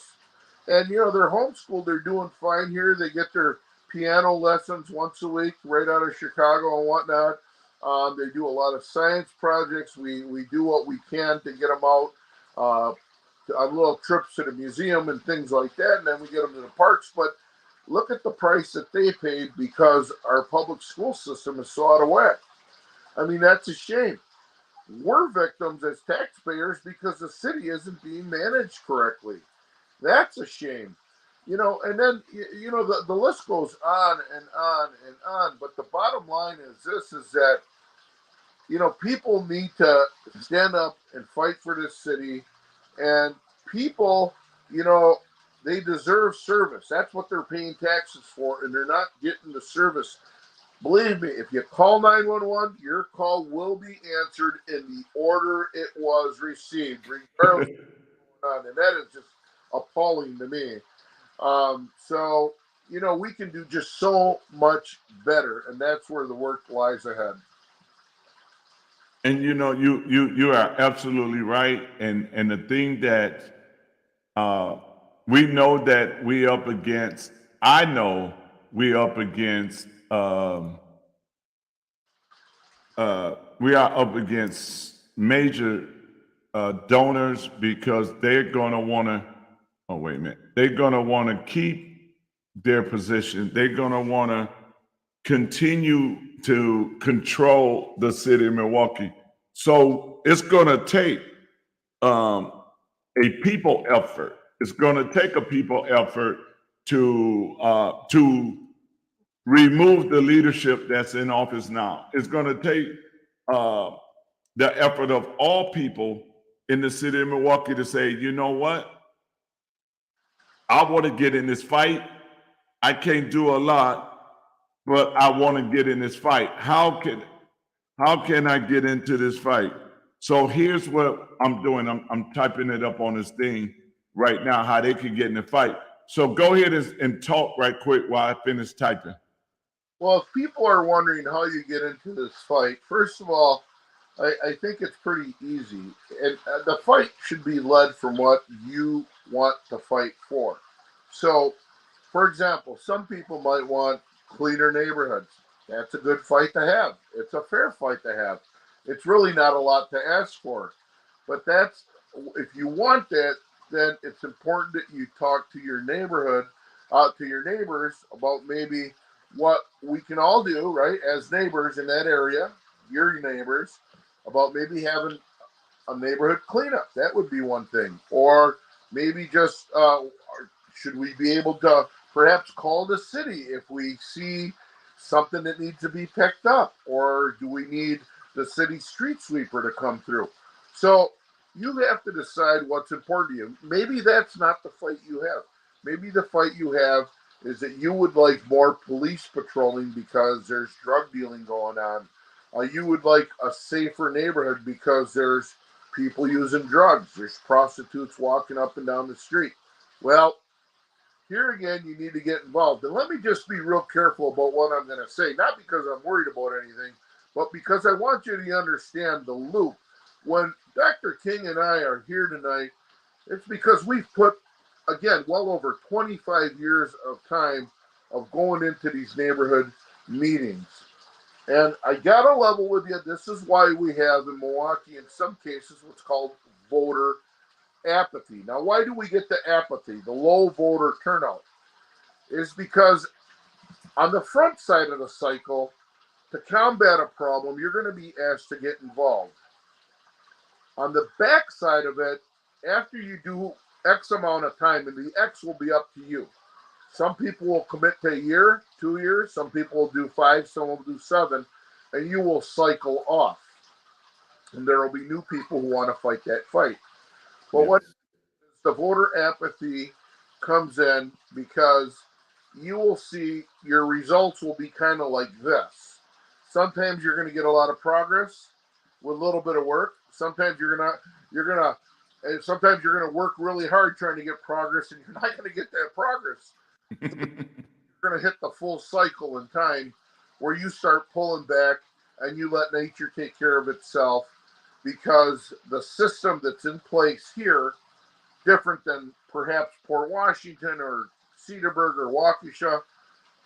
And, you know, they're homeschooled. They're doing fine here. They get their piano lessons once a week right out of Chicago and whatnot. They do a lot of science projects. We do what we can to get them out on little trips to the museum and things like that. And then we get them to the parks. But look at the price that they paid because our public school system is so out of whack. I mean, that's a shame. We're victims as taxpayers because the city isn't being managed correctly. That's a shame. You know, and then, you know, the list goes on and on and on. But the bottom line is this, is that, you know, people need to stand up and fight for this city. And people, you know, they deserve service. That's what they're paying taxes for, and they're not getting the service. Believe me, if you call 911, your call will be answered in the order it was received, regardless of what's going on. And that is just appalling to me. So, you know, we can do just so much better, and that's where the work lies ahead. And you know, you are absolutely right. And the thing that we know that we up against, I know we up against we are up against major donors because they're going to want to, oh, wait a minute. They're going to want to keep their position. They're going to want to continue to control the city of Milwaukee. So it's going to take a people effort. It's going to take a people effort to remove the leadership that's in office now. It's going to take the effort of all people in the city of Milwaukee to say, you know what? I want to get in this fight. I can't do a lot, but I want to get in this fight. How can I get into this fight? So here's what I'm doing. I'm typing it up on this thing right now, how they can get in the fight. So go ahead and talk right quick while I finish typing. Well, if people are wondering how you get into this fight, first of all, I think it's pretty easy. And the fight should be led from what you want to fight for. So, for example, some people might want cleaner neighborhoods. That's a good fight to have. It's a fair fight to have. It's really not a lot to ask for. But that's, if you want that, then it's important that you talk to your neighborhood, to your neighbors about maybe what we can all do, right, as neighbors in that area, your neighbors, about maybe having a neighborhood cleanup. That would be one thing. Or maybe just should we be able to perhaps call the city if we see something that needs to be picked up? Or do we need the city street sweeper to come through? So you have to decide what's important to you. Maybe that's not the fight you have. Maybe the fight you have is that you would like more police patrolling because there's drug dealing going on. You would like a safer neighborhood because there's people using drugs. There's prostitutes walking up and down the street. Well, here again, you need to get involved. And let me just be real careful about what I'm going to say, not because I'm worried about anything, but because I want you to understand the loop. When Dr. King and I are here tonight, it's because we've put, again, well over 25 years of time of going into these neighborhood meetings. And I got to level with you. This is why we have in Milwaukee, in some cases, what's called voter apathy. Now, why do we get the apathy, the low voter turnout? Is because on the front side of the cycle, to combat a problem, you're going to be asked to get involved. On the back side of it, after you do X amount of time, and the X will be up to you. Some people will commit to a year, 2 years. Some people will do 5, some will do 7, and you will cycle off. And there will be new people who want to fight that fight. But Yes. what the voter apathy comes in because you will see your results will be kind of like this. Sometimes you're going to get a lot of progress with a little bit of work. Sometimes sometimes you're going to work really hard trying to get progress, and you're not going to get that progress. You're going to hit the full cycle in time where you start pulling back and you let nature take care of itself, because the system that's in place here, different than perhaps Port Washington or Cedarburg or Waukesha.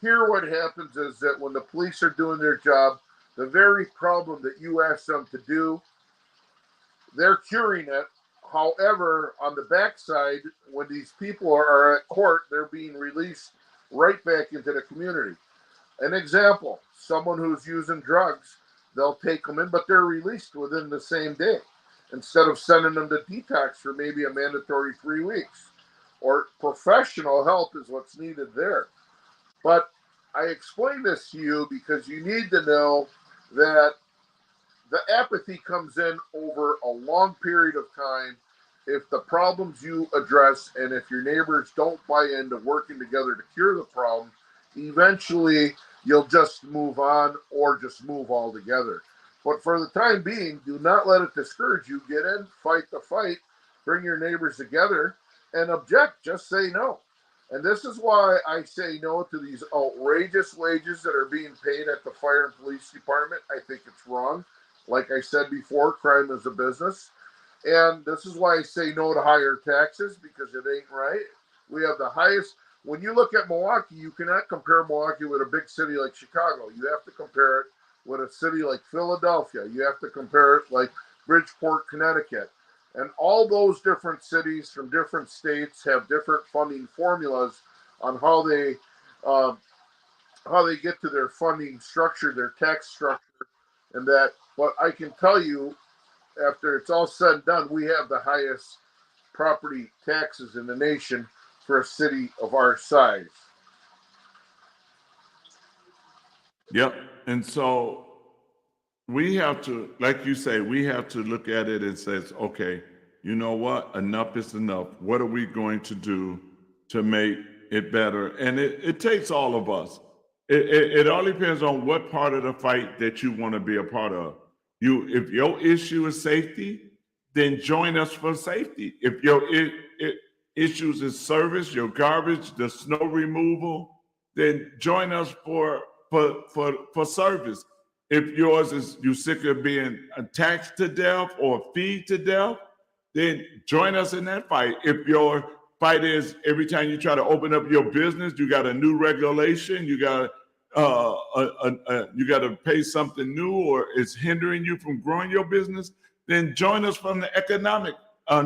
Here what happens is that when the police are doing their job, the very problem that you ask them to do, they're curing it. However, on the backside, when these people are at court, they're being released right back into the community. An example, someone who's using drugs, they'll take them in, but they're released within the same day, instead of sending them to detox for maybe a mandatory 3 weeks. Or professional help is what's needed there. But I explain this to you because you need to know that the apathy comes in over a long period of time. If the problems you address and if your neighbors don't buy into working together to cure the problem, eventually you'll just move on or just move altogether. But for the time being, do not let it discourage you. Get in, fight the fight, bring your neighbors together, and object. Just say no. And this is why I say no to these outrageous wages that are being paid at the fire and police department. I think it's wrong. Like I said before, crime is a business. And this is why I say no to higher taxes, because it ain't right. We have the highest. When you look at Milwaukee, you cannot compare Milwaukee with a big city like Chicago. You have to compare it with a city like Philadelphia. You have to compare it like Bridgeport, Connecticut. And all those different cities from different states have different funding formulas on how they get to their funding structure, their tax structure, and that. But I can tell you, after it's all said and done, we have the highest property taxes in the nation for a city of our size. Yep. And so we have to, like you say, we have to look at it and say, okay, you know what? Enough is enough. What are we going to do to make it better? And it takes all of us. It all depends on what part of the fight that you want to be a part of. If your issue is safety, then join us for safety. If your issues is service, your garbage, the snow removal, then join us for service. If yours is you sick of being taxed to death or feed to death, then join us in that fight. If your fight is every time you try to open up your business, you got a new regulation, you got you got to pay something new, or it's hindering you from growing your business, then join us from the economic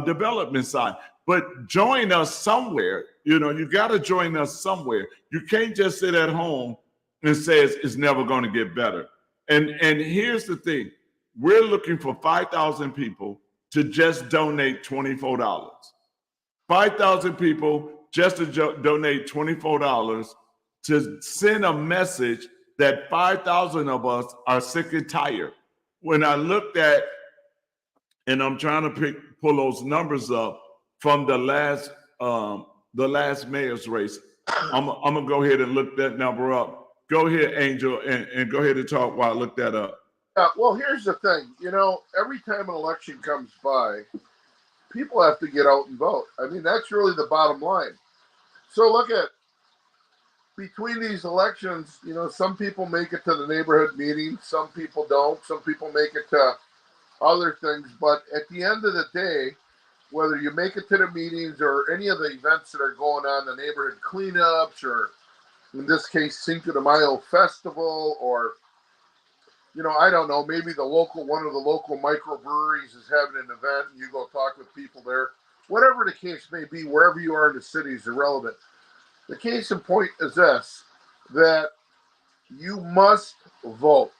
development side. But join us somewhere. You know, you got to join us somewhere. You can't just sit at home and say it's never going to get better. And here's the thing: we're looking for 5,000 people to just donate $24. 5,000 people just to donate $24 to send a message that 5,000 of us are sick and tired. When I looked at, and I'm trying to pull those numbers up from the last mayor's race, I'm gonna go ahead and look that number up. Go ahead, Angel, and go ahead and talk while I look that up. Well, here's the thing. You know, every time an election comes by, people have to get out and vote. I mean, that's really the bottom line. So look at, between these elections, you know, some people make it to the neighborhood meetings, some people don't, some people make it to other things. But at the end of the day, whether you make it to the meetings or any of the events that are going on, the neighborhood cleanups, or in this case, Cinco de Mayo festival, or, you know, I don't know, maybe one of the local microbreweries is having an event and you go talk with people there. Whatever the case may be, wherever you are in the city is irrelevant. The case in point is this, that you must vote,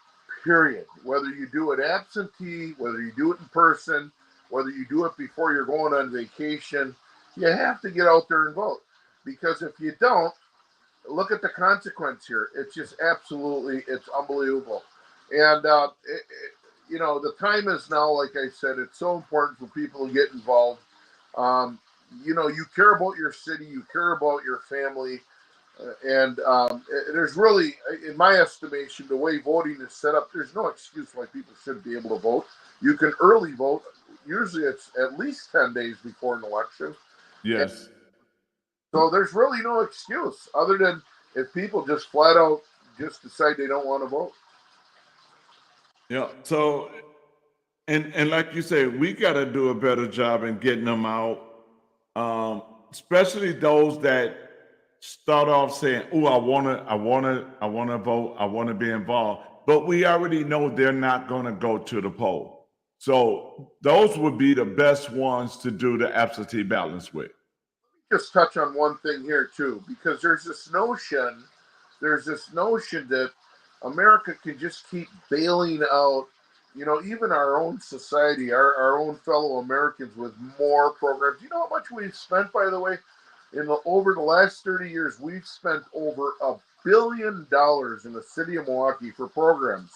period. Whether you do it absentee, whether you do it in person, whether you do it before you're going on vacation, you have to get out there and vote. Because if you don't, look at the consequence here. It's just absolutely, it's unbelievable. And, you know, the time is now, like I said, it's so important for people to get involved. You know, you care about your city, you care about your family. And there's really, in my estimation, the way voting is set up, there's no excuse why people shouldn't be able to vote. You can early vote. Usually it's at least 10 days before an election. Yes. And so there's really no excuse other than if people just flat out just decide they don't want to vote. Yeah. So, and like you say, we got to do a better job in getting them out, especially those that start off saying, "Oh, I want to vote, I want to be involved," but we already know they're not going to go to the poll. So those would be the best ones to do the absentee ballots with. Just touch on one thing here too, because there's this notion that America can just keep bailing out, you know, even our own society, our own fellow Americans with more programs. You know how much we've spent, by the way? Over the last 30 years, we've spent over $1 billion in the city of Milwaukee for programs.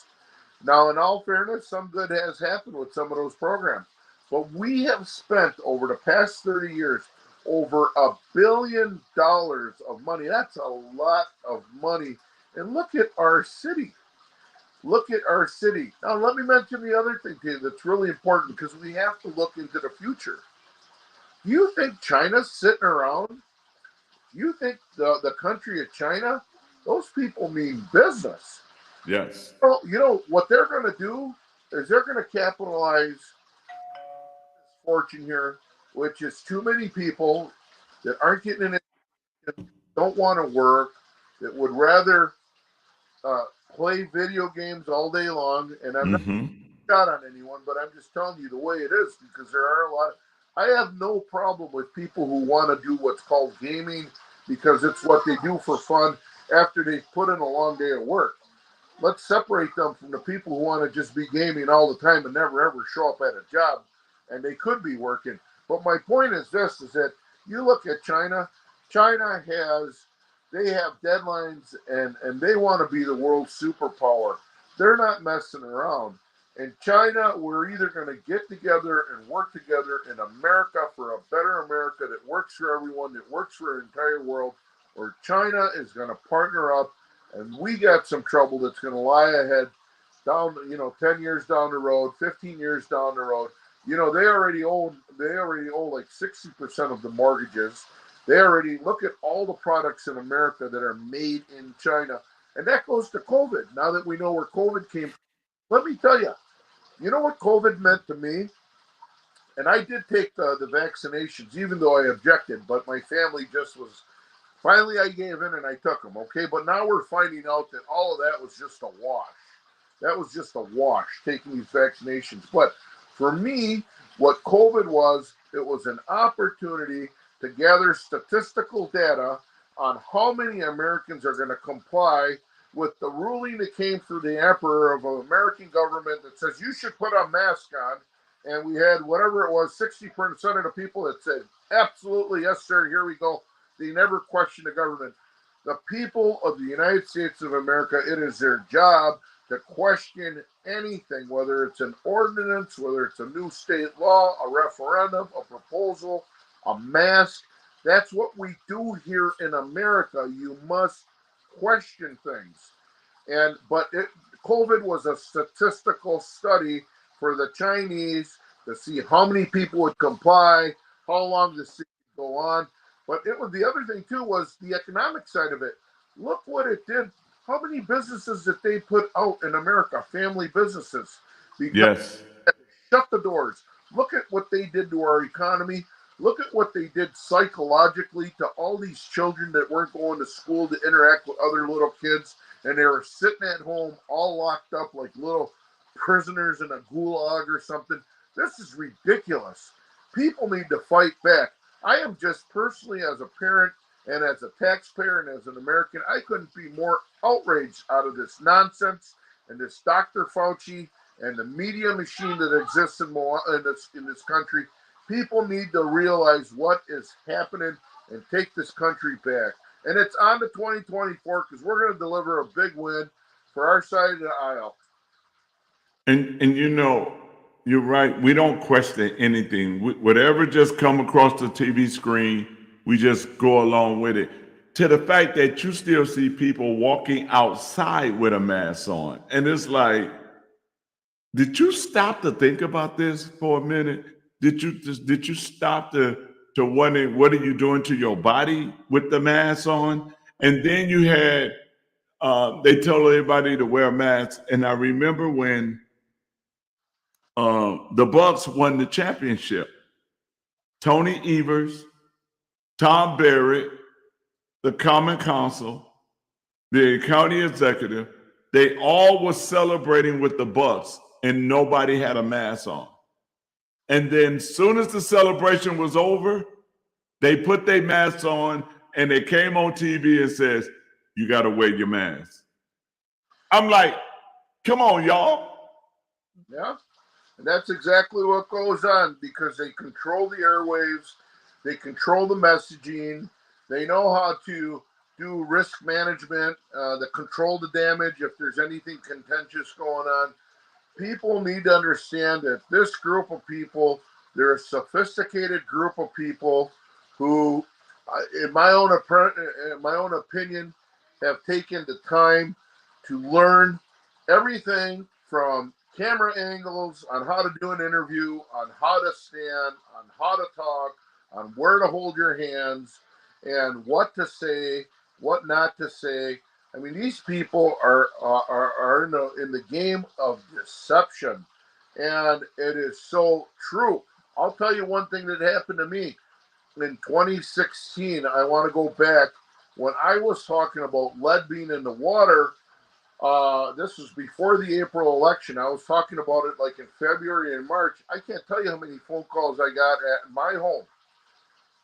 Now, in all fairness, some good has happened with some of those programs. But we have spent over the past 30 years over $1 billion of money. That's a lot of money. And look at our city. Look at our city. Now, let me mention the other thing to you that's really important, because we have to look into the future. You think China's sitting around? You think the country of China, those people mean business. Yes. Well, you know, what they're going to do is they're going to capitalize this fortune here, which is too many people that aren't getting in it, don't want to work, that would rather play video games all day long. And I'm not shot on anyone, but I'm just telling you the way it is, because there are a lot of, I have no problem with people who want to do what's called gaming, because it's what they do for fun after they've put in a long day of work. Let's separate them from the people who want to just be gaming all the time and never ever show up at a job, and they could be working. But my point is this, is that you look at China, they have deadlines, and they want to be the world superpower. They're not messing around. In China, we're either going to get together and work together in America for a better America that works for everyone, that works for the entire world, or China is going to partner up, and we got some trouble that's going to lie ahead down, 10 years down the road, 15 years down the road. You know, they already owe like 60% of the mortgages. They already look at all the products in America that are made in China. And that goes to COVID. Now that we know where COVID came from, let me tell you, you know what COVID meant to me? And I did take the vaccinations, even though I objected, but my family just was Finally, I gave in and I took them, okay? But now we're finding out that all of that was just a wash. That was just a wash, taking these vaccinations. But for me, what COVID was, it was an opportunity to gather statistical data on how many Americans are going to comply with the ruling that came through the emperor of an American government that says you should put a mask on. And we had whatever it was, 60% of the people that said, absolutely, yes, sir, here we go. They never questioned the government. The people of the United States of America, it is their job to question anything, whether it's an ordinance, whether it's a new state law, a referendum, a proposal, a mask. That's what we do here in America. You must question things. But COVID was a statistical study for the Chinese to see how many people would comply, how long the city would go on. But it was the other thing too was the economic side of it. Look what it did. How many businesses that they put out in America, family businesses, Yes. shut the doors. Look at what they did to our economy. Look at what they did psychologically to all these children that weren't going to school to interact with other little kids, and they were sitting at home all locked up like little prisoners in a gulag or something. This is ridiculous. People need to fight back. I am just personally, as a parent and as a taxpayer and as an American, I couldn't be more outraged out of this nonsense and this Dr. Fauci and the media machine that exists in this country. People need to realize what is happening and take this country back. And it's on to 2024 because we're going to deliver a big win for our side of the aisle. And you know, you're right. We don't question anything. Whatever just come across the TV screen, we just go along with it. To the fact that you still see people walking outside with a mask on. And it's like, did you stop to think about this for a minute? Did you stop to wonder what are you doing to your body with the mask on? And then you had they told everybody to wear masks. And I remember when the Bucks won the championship. Tony Evers, Tom Barrett, the Common Council, the county executive, they all were celebrating with the Bucks, and nobody had a mask on. And then soon as the celebration was over, they put their masks on and they came on TV and says, you got to wear your mask. I'm like, come on, y'all. Yeah. And that's exactly what goes on because they control the airwaves, they control the messaging, they know how to do risk management, to control the damage if there's anything contentious going on. People need to understand that this group of people, they're a sophisticated group of people who, in my own opinion, have taken the time to learn everything from camera angles, on how to do an interview, on how to stand, on how to talk, on where to hold your hands, and what to say, what not to say. I mean, these people are in the game of deception, and it is so true. I'll tell you one thing that happened to me in 2016. I want to go back when I was talking about lead being in the water. This was before the April election. I was talking about it like in February and March. I can't tell you how many phone calls I got at my home.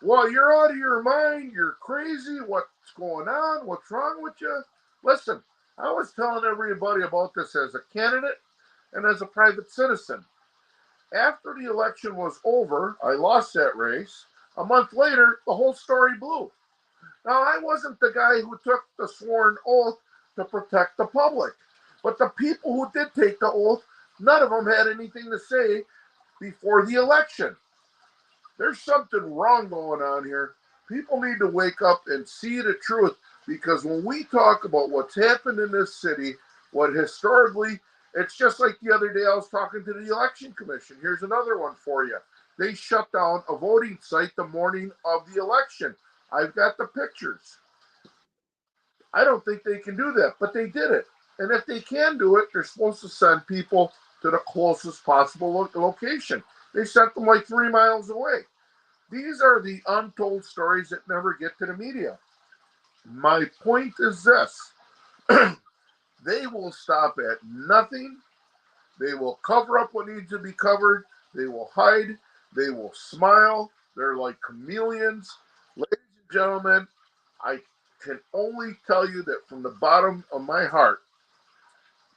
Well, you're out of your mind. You're crazy. What's going on? What's wrong with you? Listen, I was telling everybody about this as a candidate and as a private citizen. After the election was over, I lost that race. A month later, the whole story blew. Now, I wasn't the guy who took the sworn oath to protect the public. But the people who did take the oath, none of them had anything to say before the election. There's something wrong going on here. People need to wake up and see the truth, because when we talk about what's happened in this city, what historically, it's just like the other day I was talking to the election commission. Here's another one for you. They shut down a voting site the morning of the election. I've got the pictures. I don't think they can do that, but they did it. And if they can do it, they're supposed to send people to the closest possible location. They sent them like 3 miles away. These are the untold stories that never get to the media. My point is this. They will stop at nothing. They will cover up what needs to be covered. They will hide. They will smile. They're like chameleons. Ladies and gentlemen, I can only tell you that from the bottom of my heart,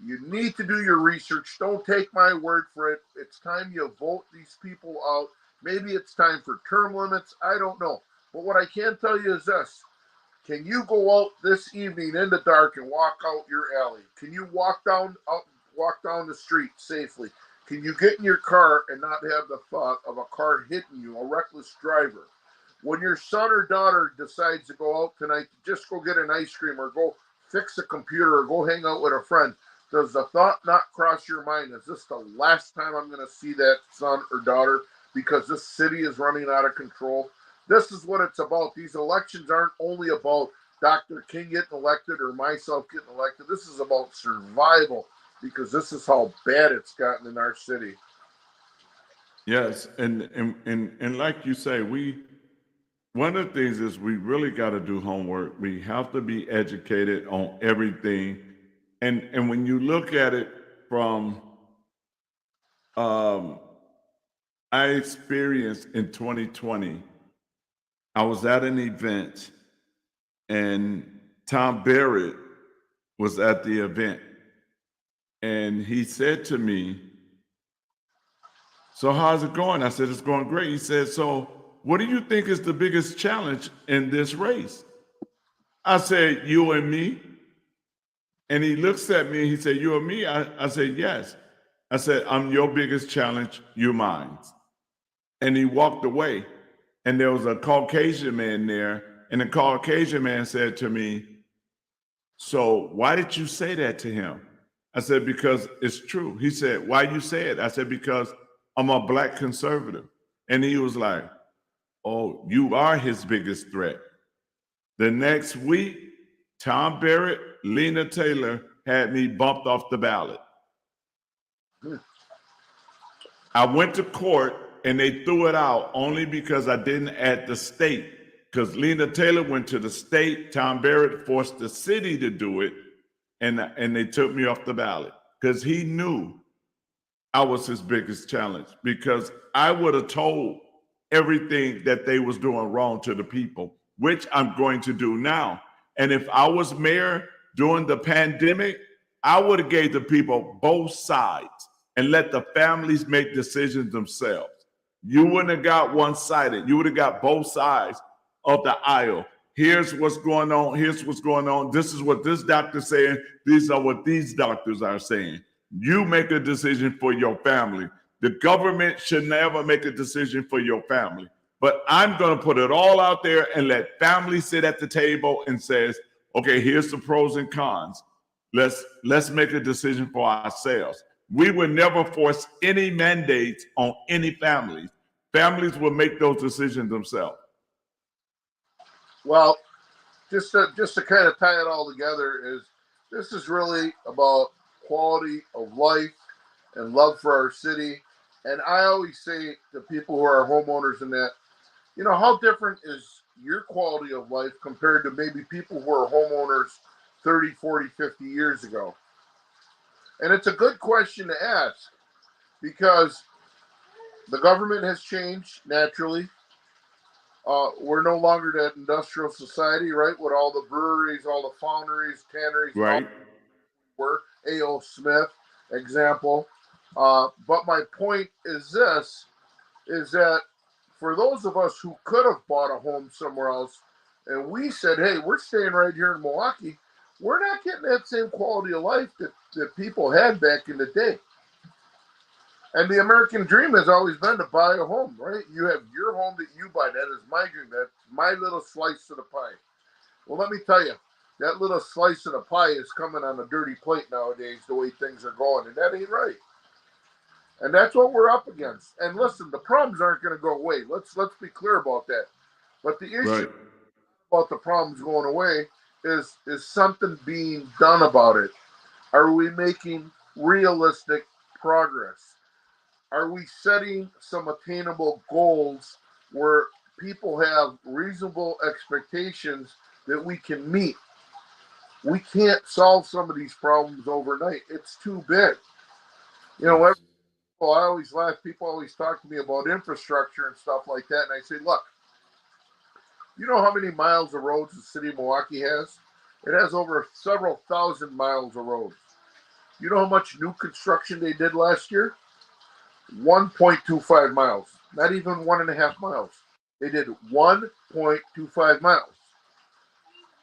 you need to do your research. Don't take my word for it. It's time you vote these people out. Maybe it's time for term limits. I don't know. But what I can tell you is this. Can you go out this evening in the dark and walk out your alley? Can you walk down the street safely? Can you get in your car and not have the thought of a car hitting you, a reckless driver? When your son or daughter decides to go out tonight, just go get an ice cream or go fix a computer or go hang out with a friend, does the thought not cross your mind? Is this the last time I'm going to see that son or daughter because this city is running out of control? This is what it's about. These elections aren't only about Dr. King getting elected or myself getting elected. This is about survival because this is how bad it's gotten in our city. Yes, and like you say, one of the things is we really got to do homework. We have to be educated on everything. And when you look at it from I experienced in 2020, I was at an event and Tom Barrett was at the event. And he said to me, "So how's it going?" I said, "It's going great." He said, "So what do you think is the biggest challenge in this race?" I said, "You and me." And he looks at me and he said, "You and me?" I said, "Yes." I said, "I'm your biggest challenge, you mine." And he walked away. And there was a Caucasian man there. And the Caucasian man said to me, "So why did you say that to him?" I said, "Because it's true." He said, "Why you say it?" I said, "Because I'm a Black conservative." And he was like, "Oh, you are his biggest threat." The next week, Tom Barrett, Lena Taylor had me bumped off the ballot. I went to court and they threw it out only because I didn't add the state. Because Lena Taylor went to the state, Tom Barrett forced the city to do it, and they took me off the ballot because he knew I was his biggest challenge, because I would have told everything that they was doing wrong to the people, which I'm going to do now. And if I was mayor during the pandemic, I would have gave the people both sides and let the families make decisions themselves. You wouldn't have got one-sided. You would have got both sides of the aisle. Here's what's going on. Here's what's going on. This is what this doctor's saying. These are what these doctors are saying. You make a decision for your family. The government should never make a decision for your family. But I'm going to put it all out there and let families sit at the table and says, okay, here's the pros and cons. Let's make a decision for ourselves. We would never force any mandates on any families. Families will make those decisions themselves. Well, just to kind of tie it all together, is this is really about quality of life and love for our city. And I always say to people who are homeowners and that, you know, how different is your quality of life compared to maybe people who are homeowners 30, 40, 50 years ago? And it's a good question to ask because the government has changed naturally. We're no longer that industrial society, right? With all the breweries, all the foundries, tanneries, right? Were A.O. Smith example. But my point is this, is that for those of us who could have bought a home somewhere else, and we said, hey, we're staying right here in Milwaukee, we're not getting that same quality of life that people had back in the day. And the American dream has always been to buy a home, right? You have your home that you buy. That is my dream. That's my little slice of the pie. Well, let me tell you, that little slice of the pie is coming on a dirty plate nowadays, the way things are going, and that ain't right. And that's what we're up against. And listen, the problems aren't going to go away. Let's be clear about that. But the issue about the problems going away is something being done about it. Are we making realistic progress? Are we setting some attainable goals where people have reasonable expectations that we can meet. We can't solve some of these problems overnight. It's too big. You know, Yes. I always laugh. People always talk to me about infrastructure and stuff like that. And I say, look, you know how many miles of roads the city of Milwaukee has? It has over several thousand miles of roads. You know how much new construction they did last year? 1.25 miles. Not even 1.5 miles. They did 1.25 miles.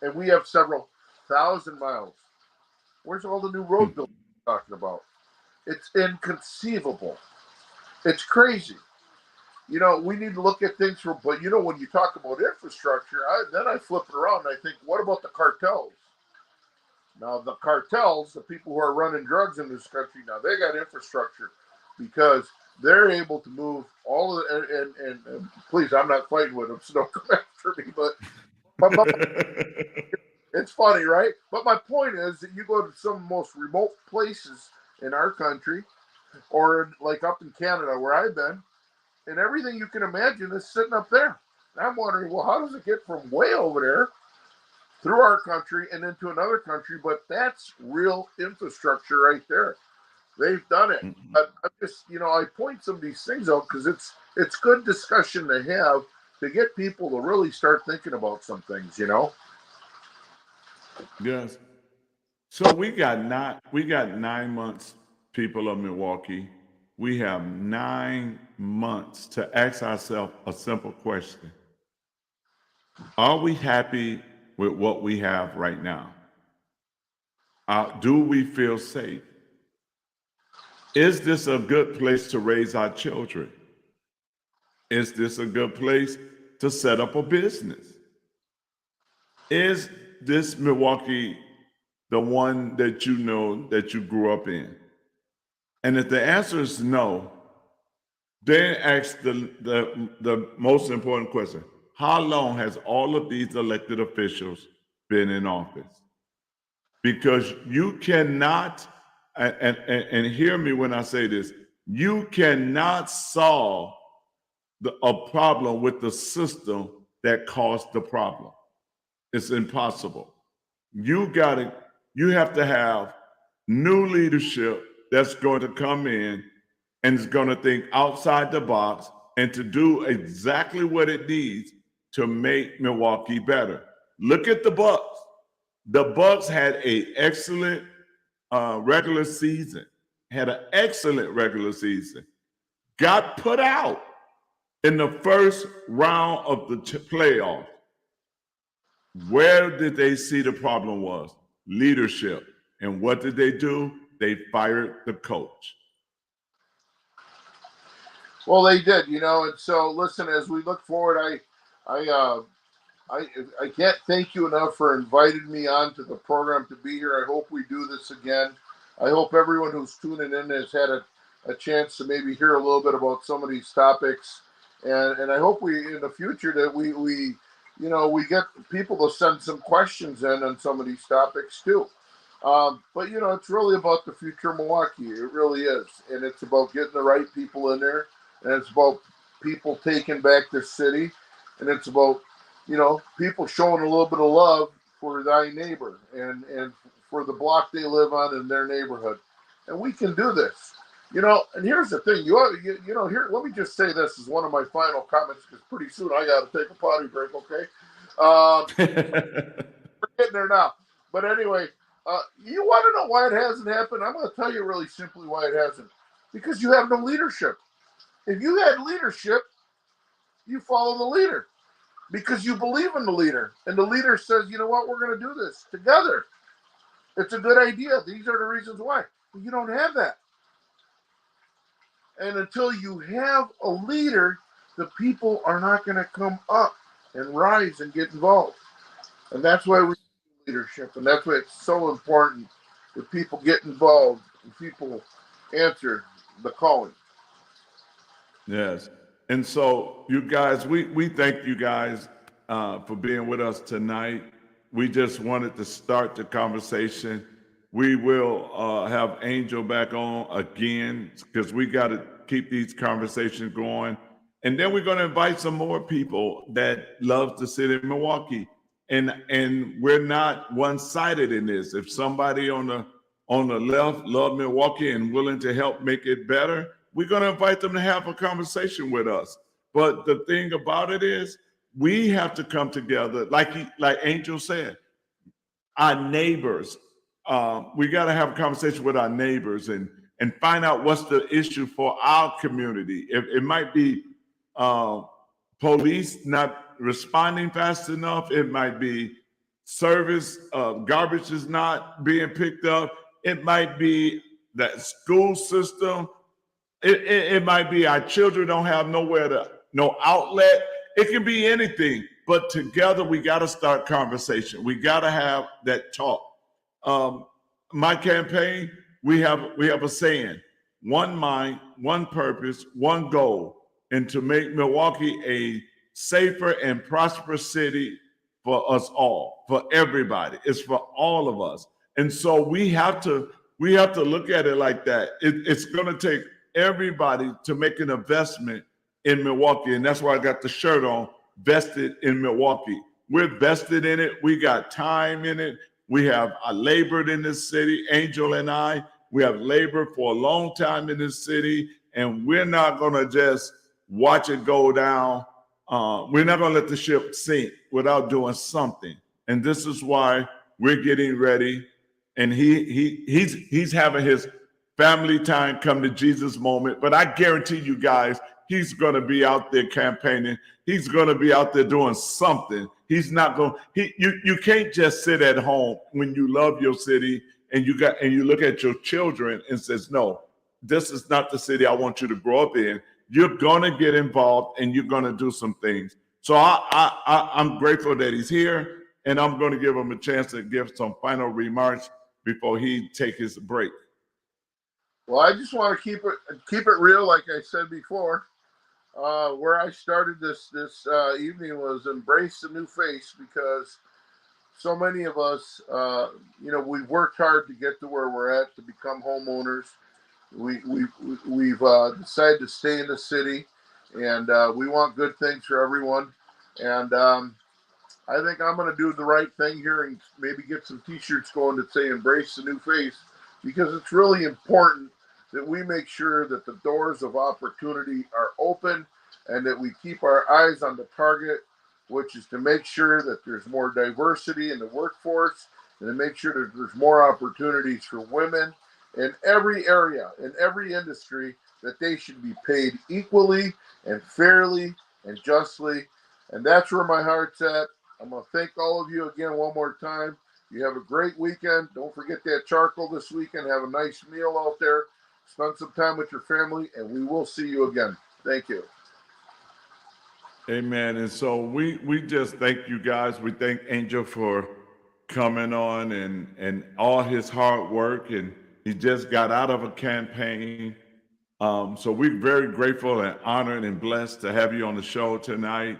And we have several thousand miles. Where's all the new road building we're talking about? It's inconceivable. It's crazy. You know, we need to look at things from, but you know, when you talk about infrastructure, then I flip it around and I think, what about the cartels? Now, the cartels, the people who are running drugs in this country, now they got infrastructure because they're able to move all of the, and please, I'm not fighting with them, so don't come after me, but it's funny, right? But my point is that you go to some of the most remote places in our country, or like up in Canada where I've been, and everything you can imagine is sitting up there. And I'm wondering, well, how does it get from way over there through our country and into another country? But that's real infrastructure right there. They've done it. I just, you know, I point some of these things out because it's good discussion to have to get people to really start thinking about some things, you know. Yes. So we got 9 months, people of Milwaukee. We have 9 months to ask ourselves a simple question. Are we happy with what we have right now? Do we feel safe? Is this a good place to raise our children? Is this a good place to set up a business? Is this Milwaukee the one that you know that you grew up in? And if the answer is no, then ask the most important question. How long has all of these elected officials been in office? Because you cannot, and hear me when I say this, you cannot solve a problem with the system that caused the problem. It's impossible. You have to have new leadership that's going to come in and is going to think outside the box and to do exactly what it needs to make Milwaukee better. Look at the Bucks. The Bucks had an excellent regular season. Had an excellent regular season. Got put out in the first round of the playoff. Where did they see the problem was? Leadership. And what did they do? They fired the coach. Well, they did, you know, and so listen, as we look forward, I can't thank you enough for inviting me onto the program to be here. I hope we do this again. I hope everyone who's tuning in has had a chance to maybe hear a little bit about some of these topics, and I hope we in the future that we you know, we get people to send some questions in on some of these topics too. But you know, it's really about the future of Milwaukee. It really is, and it's about getting the right people in there, and it's about people taking back the city, and it's about, you know, people showing a little bit of love for thy neighbor and for the block they live on in their neighborhood, and we can do this. You know, and here's the thing. You know, here, let me just say this as one of my final comments because pretty soon I got to take a potty break. Okay, we're getting there now. But anyway, you want to know why it hasn't happened? I'm going to tell you really simply why it hasn't. Because you have no leadership. If you had leadership, you follow the leader because you believe in the leader, and the leader says, you know what, we're going to do this together. It's a good idea. These are the reasons why. But you don't have that. And until you have a leader, the people are not going to come up and rise and get involved. And that's why we need leadership. And that's why it's so important that people get involved and people answer the calling. Yes. And so, you guys, we thank you guys for being with us tonight. We just wanted to start the conversation. We will have Angel back on again because we got to keep these conversations going. And then we're going to invite some more people that love the city of Milwaukee. and we're not one-sided in this. If somebody on the left love Milwaukee and willing to help make it better, we're going to invite them to have a conversation with us. But the thing about it is, we have to come together, like Angel said, our neighbors. We got to have a conversation with our neighbors and find out what's the issue for our community. It might be police not responding fast enough. It might be service, garbage is not being picked up. It might be that school system. It might be our children don't have no outlet. It can be anything, but together we got to start conversation. We got to have that talk. My campaign, we have a saying: one mind, one purpose, one goal, and to make Milwaukee a safer and prosperous city for us all, for everybody. It's for all of us. And so we have to look at it like that. It's going to take everybody to make an investment in Milwaukee. And that's why I got the shirt on, vested in Milwaukee. We're vested in it. We got time in it. We have labored in this city, Angel and I. We have labored for a long time in this city, and we're not going to just watch it go down. We're not going to let the ship sink without doing something. And this is why we're getting ready. And he's having his family time come to Jesus moment. But I guarantee you guys, he's going to be out there campaigning. He's going to be out there doing something. He's not going. You can't just sit at home when you love your city and you look at your children and says, no, this is not the city I want you to grow up in. You're going to get involved and you're going to do some things. So I'm grateful that he's here, and I'm going to give him a chance to give some final remarks before he take his break. Well, I just want to keep it real, like I said before. Where I started this evening was embrace the new face, because so many of us, we've worked hard to get to where we're at, to become homeowners. We've decided to stay in the city, and we want good things for everyone. And I think I'm going to do the right thing here and maybe get some T-shirts going that say "Embrace the New Face," because it's really important that we make sure that the doors of opportunity are open and that we keep our eyes on the target, which is to make sure that there's more diversity in the workforce and to make sure that there's more opportunities for women in every area, in every industry, that they should be paid equally and fairly and justly. And that's where my heart's at. I'm going to thank all of you again one more time. You have a great weekend. Don't forget that charcoal this weekend. Have a nice meal out there. Spend some time with your family, and we will see you again. Thank you. Amen. And so we just thank you guys. We thank Angel for coming on and all his hard work. And he just got out of a campaign. So we're very grateful and honored and blessed to have you on the show tonight.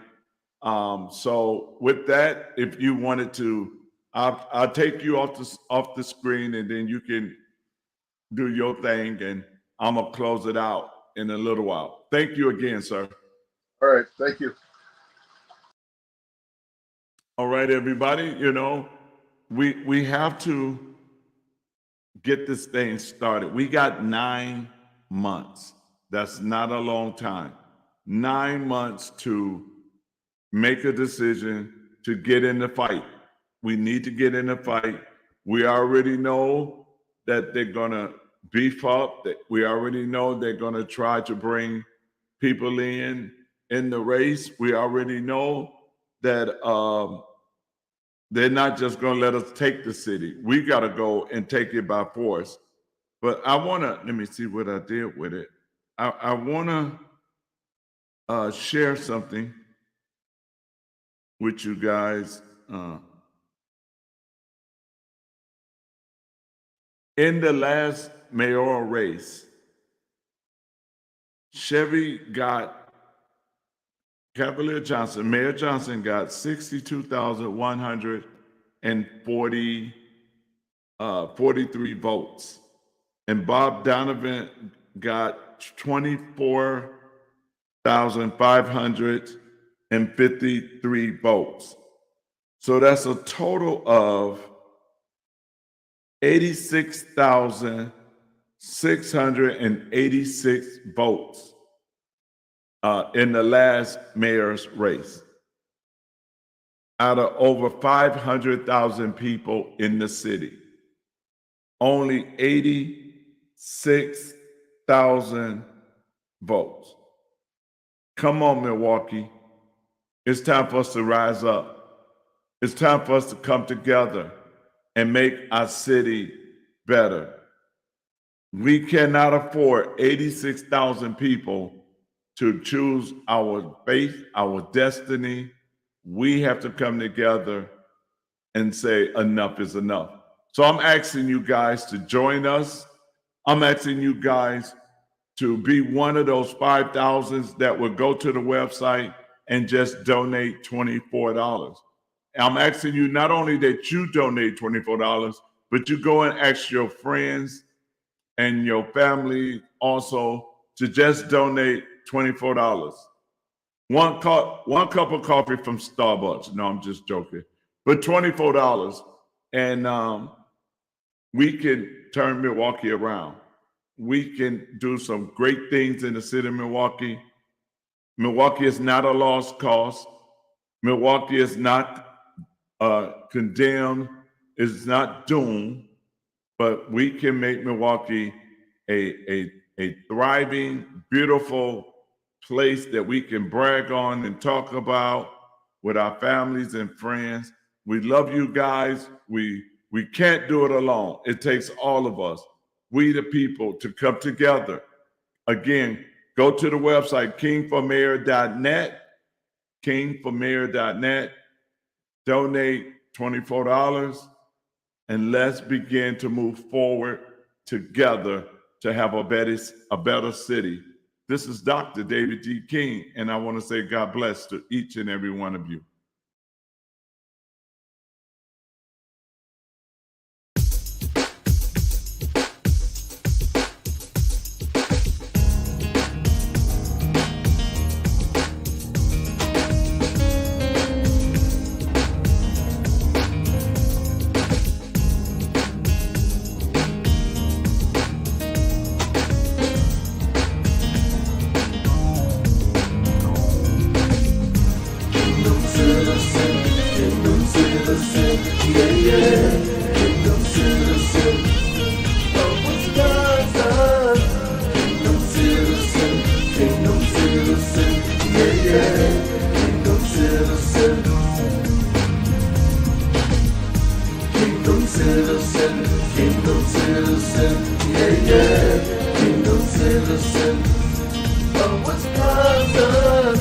So with that, if you wanted to, I'll take you off the screen, and then you can do your thing, and I'm gonna close it out in a little while. Thank you again, sir. All right, thank you. All right, everybody. We have to get this thing started. We got 9 months. That's not a long time. 9 months to make a decision to get in the fight. We need to get in the fight. We already know that they're gonna beef up. That we already know they're gonna try to bring people in the race. We already know that they're not just gonna let us take the city. We gotta go and take it by force. But let me see what I did with it. I wanna share something with you guys. In the last mayoral race, Mayor Johnson got 62,143 votes. And Bob Donovan got 24,553 votes. So that's a total of 86,686 votes in the last mayor's race out of over 500,000 people in the city. Only 86,000 votes. Come on, Milwaukee. It's time for us to rise up. It's time for us to come together and make our city better. We cannot afford 86,000 people to choose our faith, our destiny. We have to come together and say enough is enough. So I'm asking you guys to join us. I'm asking you guys to be one of those 5,000s that will go to the website and just donate $24. I'm asking you not only that you donate $24, but you go and ask your friends and your family also to just donate $24. One cup of coffee from Starbucks. No, I'm just joking. But $24. And we can turn Milwaukee around. We can do some great things in the city of Milwaukee. Milwaukee is not a lost cause. Milwaukee is not condemned, is not doomed, but we can make Milwaukee a thriving, beautiful place that we can brag on and talk about with our families and friends. We love you guys. We can't do it alone. It takes all of us, we the people, to come together. Again, go to the website, kingformayor.net, kingformayor.net, donate $24, and let's begin to move forward together to have a better city. This is Dr. David D. King, and I want to say God bless to each and every one of you. Kingdom citizen of Wisconsin.